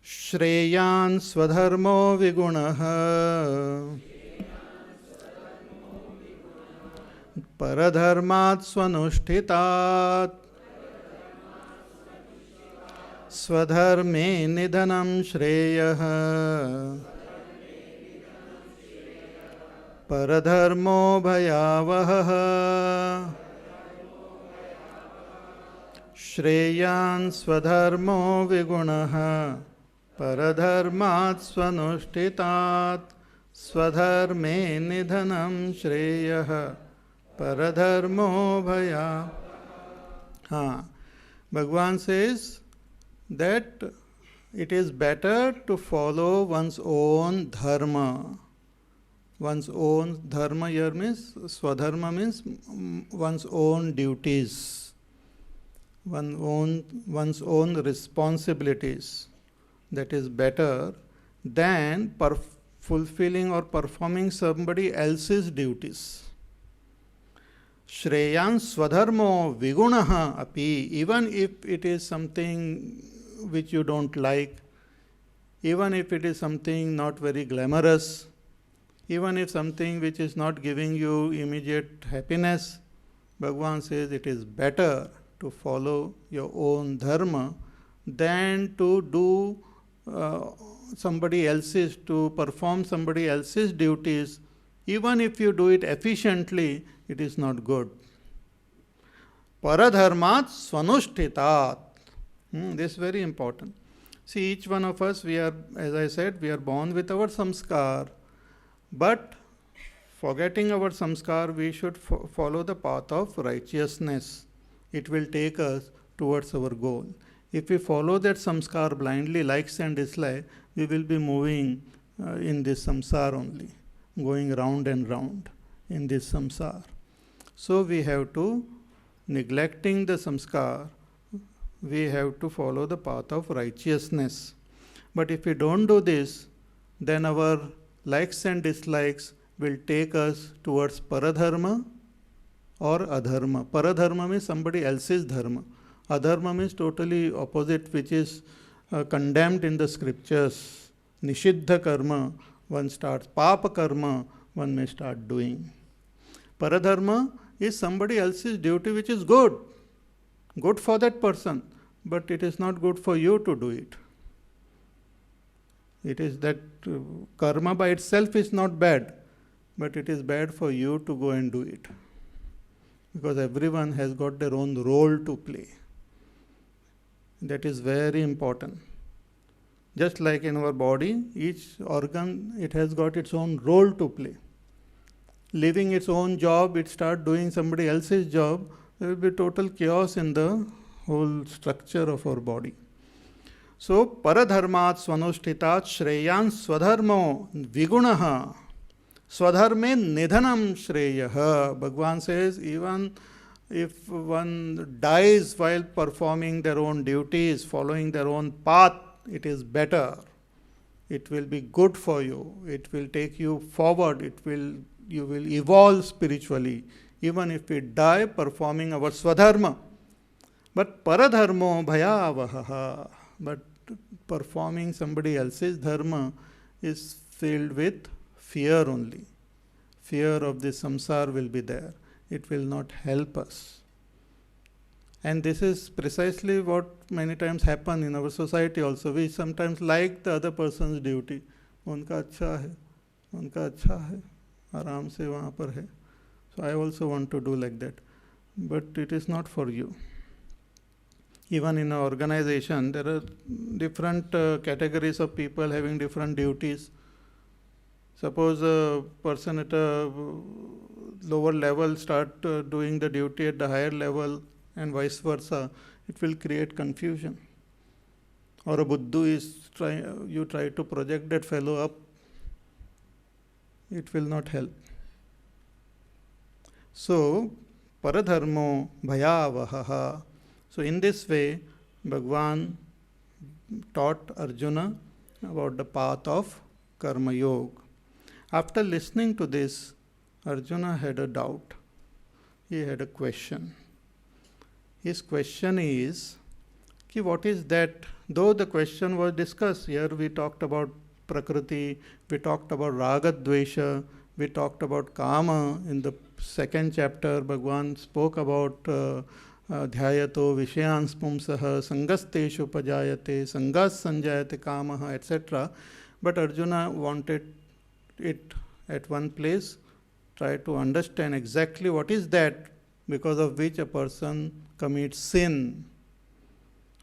Shreyan swadharmo vigunaha paradharmat swanushthitat swadharme nidhanam shreyah paradharmo bhayavah Shreyan swadharmo vigunaha paradharmat swanushthitat swadharme nidhanam shreyah paradharmo bhaya. Bhagwan says that it is better to follow one's own dharma. One's own dharma here means, swadharma means one's own duties. One's own responsibilities. That is better than fulfilling or performing somebody else's duties. Shreyan swadharmo vigunaha api. Even if it is something which you don't like, even if it is something not very glamorous, even if something which is not giving you immediate happiness, Bhagwan says it is better to follow your own dharma than to do to perform somebody else's duties. Even if you do it efficiently, it is not good. Paradharmat swanushthitat. This is very important. See, each one of us, we are, as I said, we are born with our samskar. But forgetting our samskar, we should follow the path of righteousness. It will take us towards our goal. If we follow that samskar blindly, likes and dislikes, we will be moving in this samsar only, going round and round in this samsar. So we have to, neglecting the samskar, we have to follow the path of righteousness. But if we don't do this, then our likes and dislikes will take us towards paradharma or adharma. Paradharma means somebody else's dharma. Adharma means totally opposite, which is condemned in the scriptures. Nishiddha karma, one starts. Papa karma, one may start doing. Paradharma is somebody else's duty which is good. Good for that person, but it is not good for you to do it. It is that karma by itself is not bad, but it is bad for you to go and do it. Because everyone has got their own role to play. That is very important. Just like in our body, each organ, it has got its own role to play. Leaving its own job, it start doing somebody else's job, there will be total chaos in the whole structure of our body. So, paradharmat swanushthitat shreyan swadharmo vigunaha swadharme nidhanam shreyah. Bhagwan says, even if one dies while performing their own duties, following their own path, it is better. It will be good for you. It will take you forward. You will evolve spiritually, even if we die performing our swadharma. But paradharmo bhayavaha. But performing somebody else's dharma is filled with fear only. Fear of the samsara will be there. It will not help us. And this is precisely what many times happen in our society also. We sometimes like the other person's duty. उनका अच्छा है, उनका अच्छा है, आराम से वहाँ पर है. So I also want to do like that. But it is not for you. Even in an organization, there are different categories of people having different duties. Suppose a person at a lower level start doing the duty at the higher level and vice versa, it will create confusion. Or a buddhu is you try to project that fellow up, it will not help. So, paradharmo bhayavaha. So in this way, Bhagwan taught Arjuna about the path of Karma Yoga. After listening to this, Arjuna had a doubt. He had a question. His question is, what is that? Though the question was discussed, here we talked about Prakriti, we talked about Raga Dvesha, we talked about Kama. In the second chapter, Bhagwan spoke about Dhyayato Vishayans Pumsaha, Sangasteshu Pajayate, Sangas Sanjayate Kamaha, etc. But Arjuna wanted it at one place, try to understand exactly what is that because of which a person commits sin.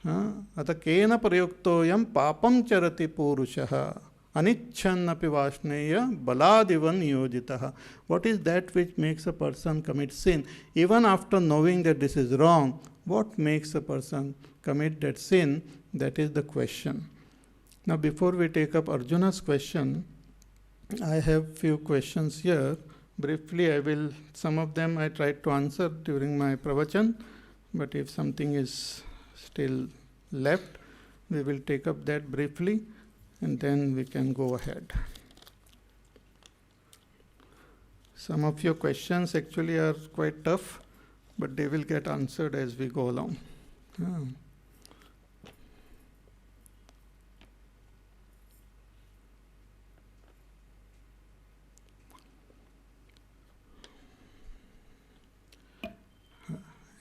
Ata kena prayuktoyam papam charati purushaha anichannapi vaishneya baladivan niyojitaha. What is that which makes a person commit sin? Even after knowing that this is wrong, what makes a person commit that sin? That is the question. Now before we take up Arjuna's question, I have few questions here. Briefly, some of them I tried to answer during my pravachan, but if something is still left, we will take up that briefly and then we can go ahead. Some of your questions actually are quite tough, but they will get answered as we go along.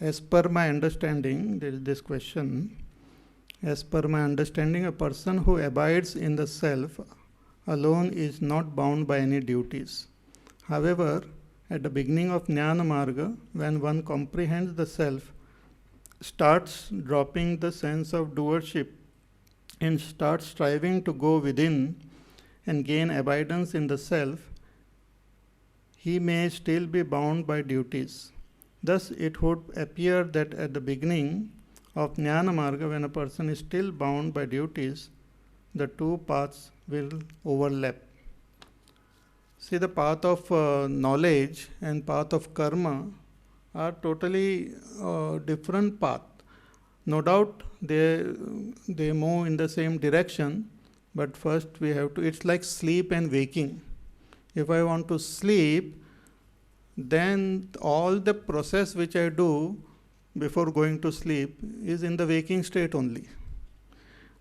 As per my understanding, there is this question. As per my understanding, a person who abides in the self alone is not bound by any duties. However, at the beginning of Jnana Marga, when one comprehends the self, starts dropping the sense of doership and starts striving to go within and gain abidance in the self, he may still be bound by duties. Thus, it would appear that at the beginning of Jnana Marga, when a person is still bound by duties, the two paths will overlap. See, the path of knowledge and path of karma are totally different path. No doubt they move in the same direction, but first we have to, it's like sleep and waking. If I want to sleep, then all the process which I do before going to sleep is in the waking state only.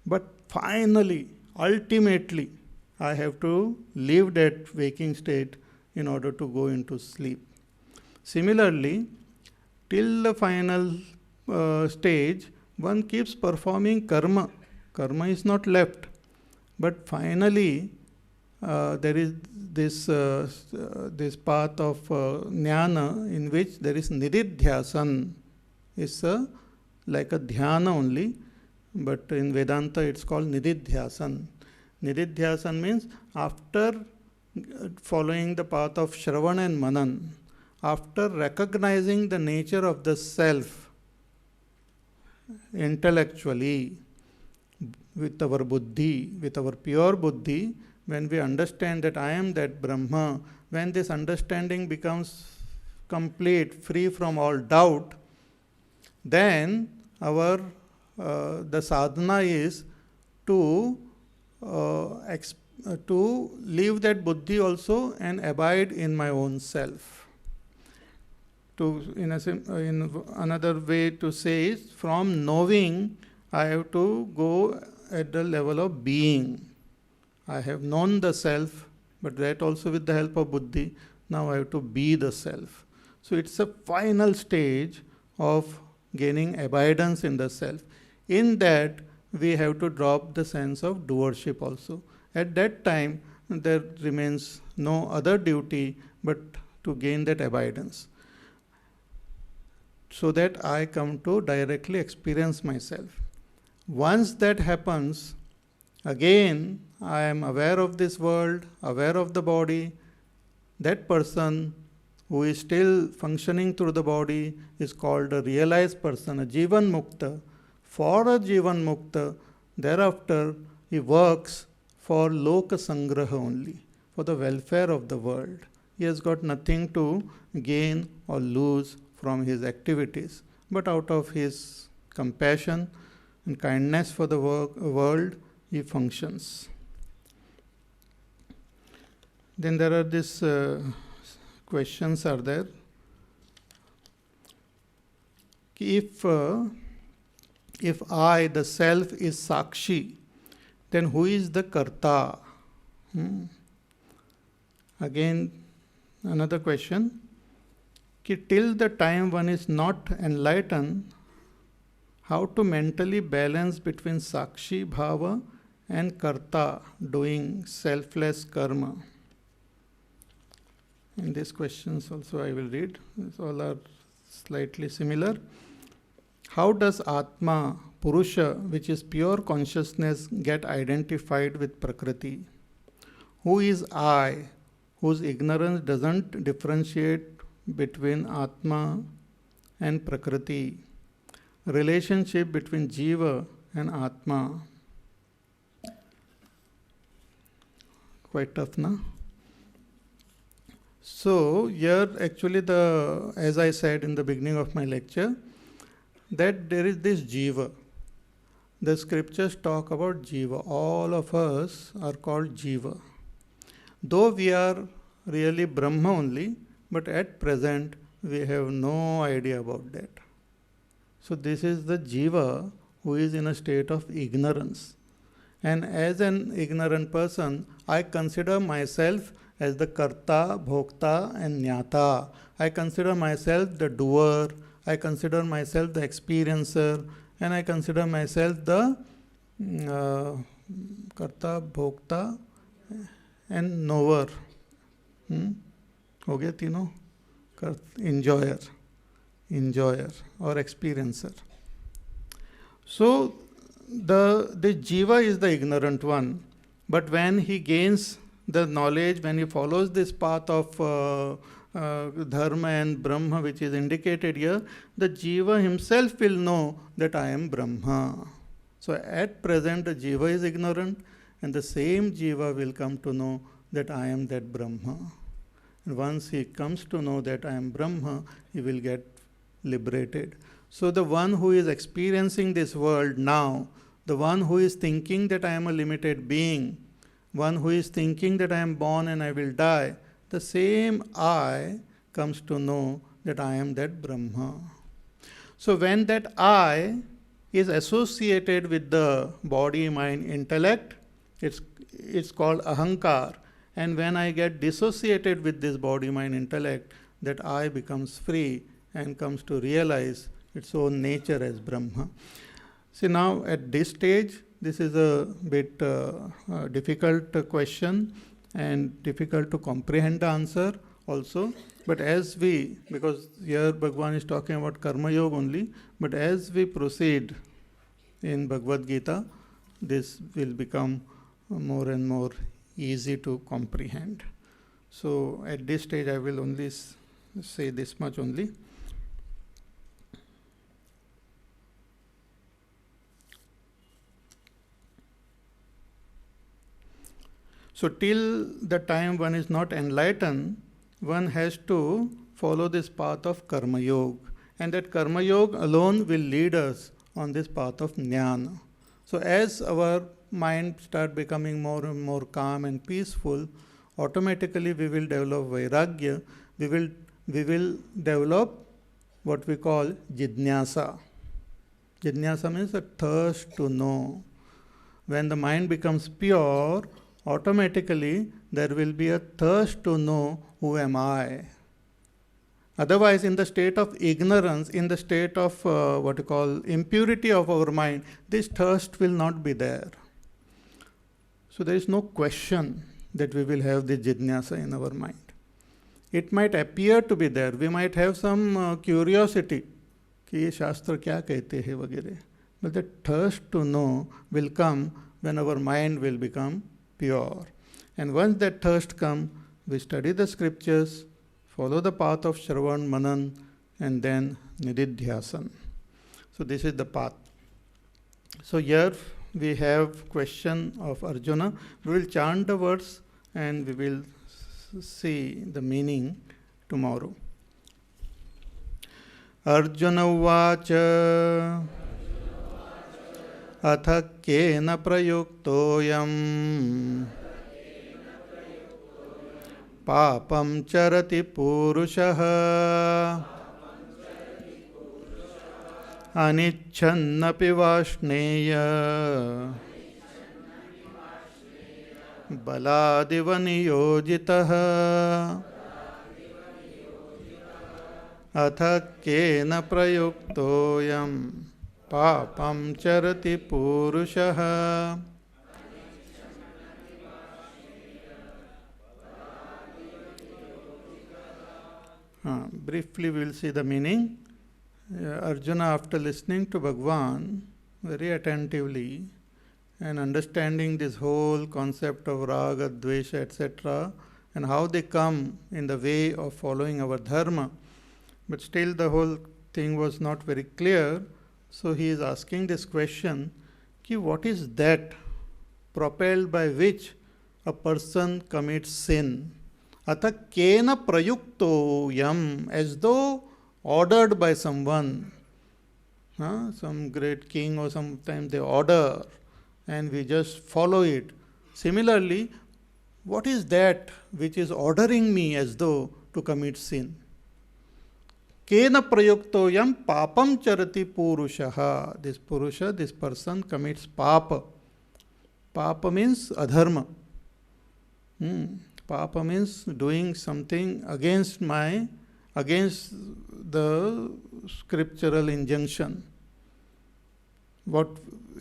But finally, ultimately, I have to leave that waking state in order to go into sleep. Similarly, till the final stage, one keeps performing karma. Karma is not left. But finally, there is this path of jnana in which there is nididhyasan. It's like a dhyana only, but in Vedanta it's called nididhyasan. Nididhyasan means after following the path of Shravan and Manan, after recognizing the nature of the self intellectually, with our buddhi, with our pure buddhi, when we understand that I am that Brahma, when this understanding becomes complete, free from all doubt, then our the sadhana is to leave that buddhi also and abide in my own self. In another way to say is, from knowing, I have to go at the level of being. I have known the self, but that also with the help of buddhi. Now I have to be the self. So it's a final stage of gaining abidance in the self. In that, we have to drop the sense of doership also. At that time, there remains no other duty but to gain that abidance, so that I come to directly experience myself. Once that happens, again, I am aware of this world, aware of the body. That person who is still functioning through the body is called a realized person, a Jivan Mukta. For a Jivan Mukta, thereafter, he works for Loka Sangraha only, for the welfare of the world. He has got nothing to gain or lose from his activities, but out of his compassion and kindness for the world, he functions. Then there are these questions are there. If I, the self, is Sakshi, then who is the Karta? Again, another question. Till the time one is not enlightened, how to mentally balance between Sakshi Bhava and Karta, doing selfless karma? In these questions also I will read. These all are slightly similar. How does Atma, Purusha, which is pure consciousness, get identified with Prakriti? Who is I, whose ignorance doesn't differentiate between Atma and Prakriti? Relationship between Jiva and Atma. Quite tough, na? So here actually as I said in the beginning of my lecture, that there is this Jiva. The scriptures talk about Jiva. All of us are called Jiva. Though we are really Brahma only, but at present we have no idea about that. So this is the Jiva who is in a state of ignorance. And as an ignorant person, I consider myself as the Karta, Bhokta and Jnata. I consider myself the doer, I consider myself the experiencer, and I consider myself the Karta, Bhokta and knower. हो गया तीनों? Enjoyer or experiencer. So the Jiva is the ignorant one, but when he gains the knowledge, when he follows this path of Dharma and Brahma, which is indicated here, the Jiva himself will know that I am Brahma. So at present the Jiva is ignorant, and the same Jiva will come to know that I am that Brahma. And once he comes to know that I am Brahma, he will get liberated. So the one who is experiencing this world now, the one who is thinking that I am a limited being, one who is thinking that I am born and I will die, the same I comes to know that I am that Brahma. So when that I is associated with the body, mind, intellect, it's called ahankar. And when I get dissociated with this body, mind, intellect, that I becomes free and comes to realize its own nature as Brahma. See, now at this stage, this is a bit difficult question and difficult to comprehend the answer also. But as we, because here Bhagavan is talking about Karma Yoga only, but as we proceed in Bhagavad Gita, this will become more and more easy to comprehend. So at this stage, I will only say this much only. So till the time one is not enlightened, one has to follow this path of Karma Yoga. And that Karma Yoga alone will lead us on this path of Jnana. So as our mind start becoming more and more calm and peaceful, automatically we will develop Vairagya. We will develop what we call Jidnyasa. Jidnyasa means a thirst to know. When the mind becomes pure, automatically there will be a thirst to know who am I. Otherwise, in the state of ignorance, in the state of what you call impurity of our mind, this thirst will not be there. So there is no question that we will have the jidnyasa in our mind. It might appear to be there. We might have some curiosity कि ये शास्त्र क्या कहते हैं वगैरह. But the thirst to know will come when our mind will become pure. And once that thirst comes, we study the scriptures, follow the path of Shravan, Manan, and then Nididhyasan. So this is the path. So here we have question of Arjuna. We will chant the words and we will see the meaning tomorrow. Arjuna uvacha अथ केन प्रयुक्तोऽयम् पापं चरति पूरुषः अनिच्छन्नपि वाष्णेय बलादिव नियोजितः अथ केन प्रयुक्तोऽयम् पापं चरति पूरुषः. Briefly we will see the meaning. Arjuna, after listening to Bhagavan very attentively and understanding this whole concept of raga, dvesha, etc., and how they come in the way of following our dharma, but still the whole thing was not very clear. So he is asking this question, ki what is that propelled by which a person commits sin? Atha kena prayukto yam, as though ordered by someone. Some great king or sometimes they order and we just follow it. Similarly, what is that which is ordering me as though to commit sin? Kena prayukto yam papam charati purushaha. This purusha, this person commits papa. Papa means adharma. Papa means doing something against the scriptural injunction. What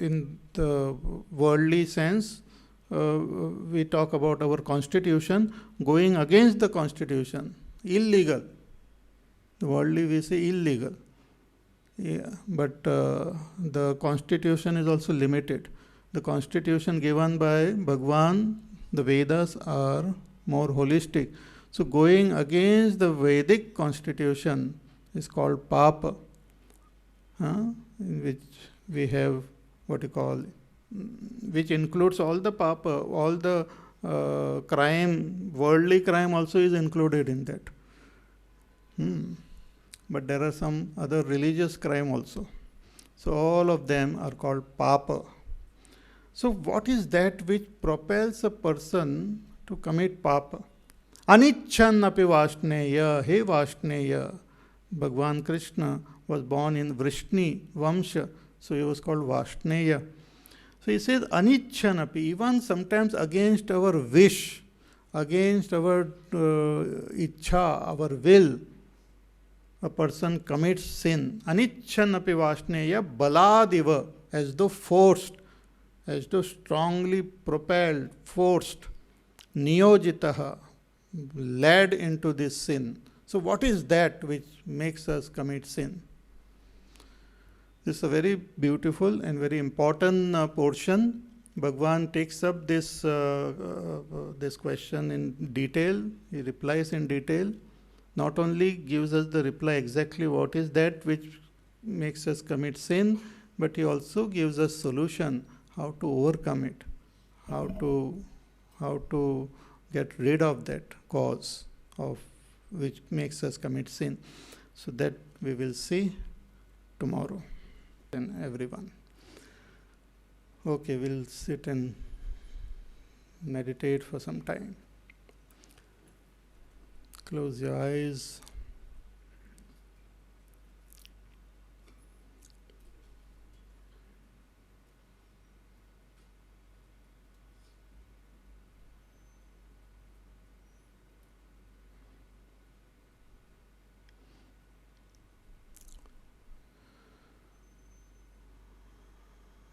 in the worldly sense, we talk about our constitution, going against the constitution, illegal. Worldly we say illegal. Yeah, but the constitution is also limited. The constitution given by Bhagavan, the Vedas are more holistic. So going against the Vedic constitution is called papa, in which we have what you call, which includes all the papa, all the crime, worldly crime also is included in that. But there are some other religious crime also. So all of them are called papa. So what is that which propels a person to commit papa? Anichan api Vaishneya, hey Vaishneya, Bhagwan Krishna was born in Vrishni Vamsha, so he was called Vashneya. So he says, Anichanapi, even sometimes against our wish, against our ichha, our will, a person commits sin. Anichanapi Vashneya baladiva, as though forced, as though strongly propelled, forced, niyojitaha, led into this sin. So what is that which makes us commit sin? This is a very beautiful and very important portion. Bhagwan takes up this question in detail. He replies in detail. Not only gives us the reply exactly what is that which makes us commit sin, but he also gives us solution how to overcome it, how to get rid of that cause of which makes us commit sin. So that we will see tomorrow. And everyone. Okay, we'll sit and meditate for some time. Close your eyes.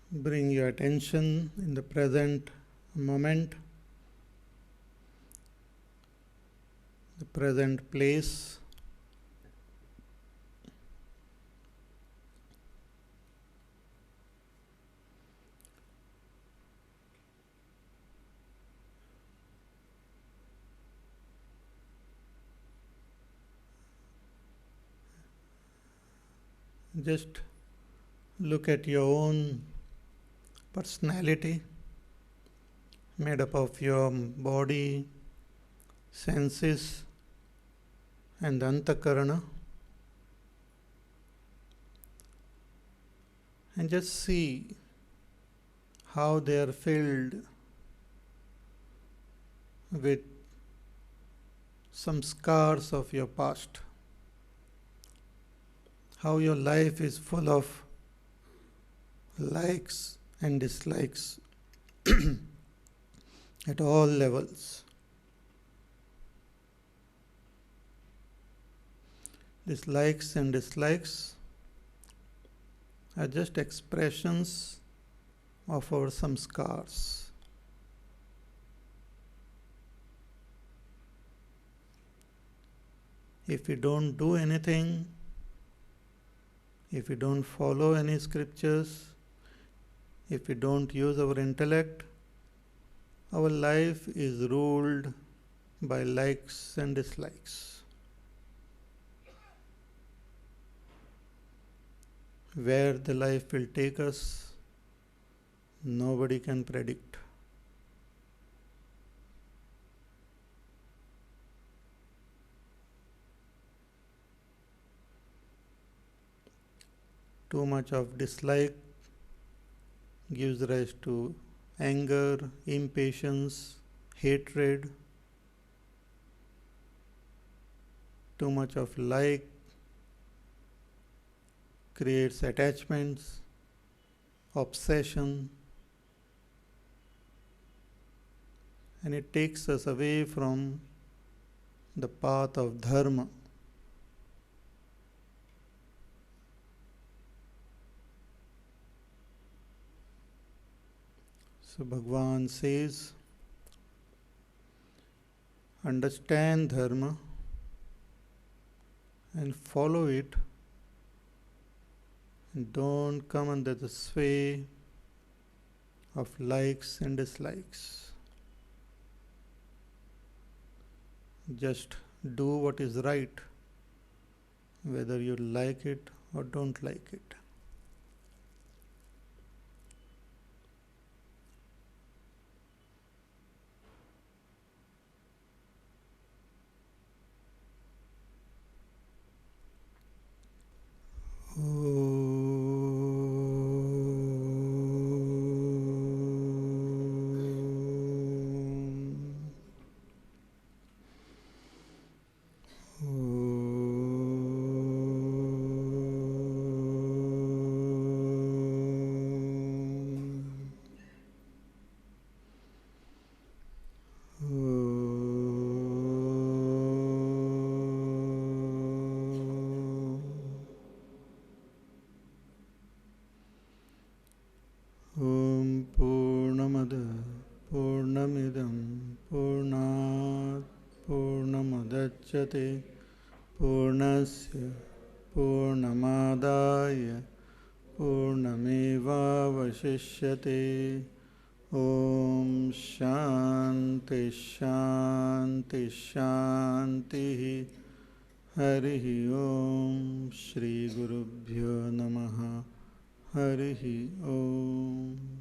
Bring your attention in the present moment, the present place. Just look at your own personality, made up of your body, senses, and antakarana, and just see how they are filled with some scars of your past, how your life is full of likes and dislikes at all levels. These likes and dislikes are just expressions of our some scars. If we don't do anything, if we don't follow any scriptures, if we don't use our intellect, our life is ruled by likes and dislikes. Where the life will take us, nobody can predict. Too much of dislike gives rise to anger, impatience, hatred. Too much of like creates attachments, obsession, and it takes us away from the path of dharma. So Bhagwan says, understand dharma and follow it, and don't come under the sway of likes and dislikes. Just do what is right, whether you like it or don't like it. मुच्यते पूर्णस्य पूर्णमादाय पूर्णमेवावशिष्यते। ओम शांति शांति शांति। हरि ओम। श्री गुरुभ्यो नमः। हरि ओम।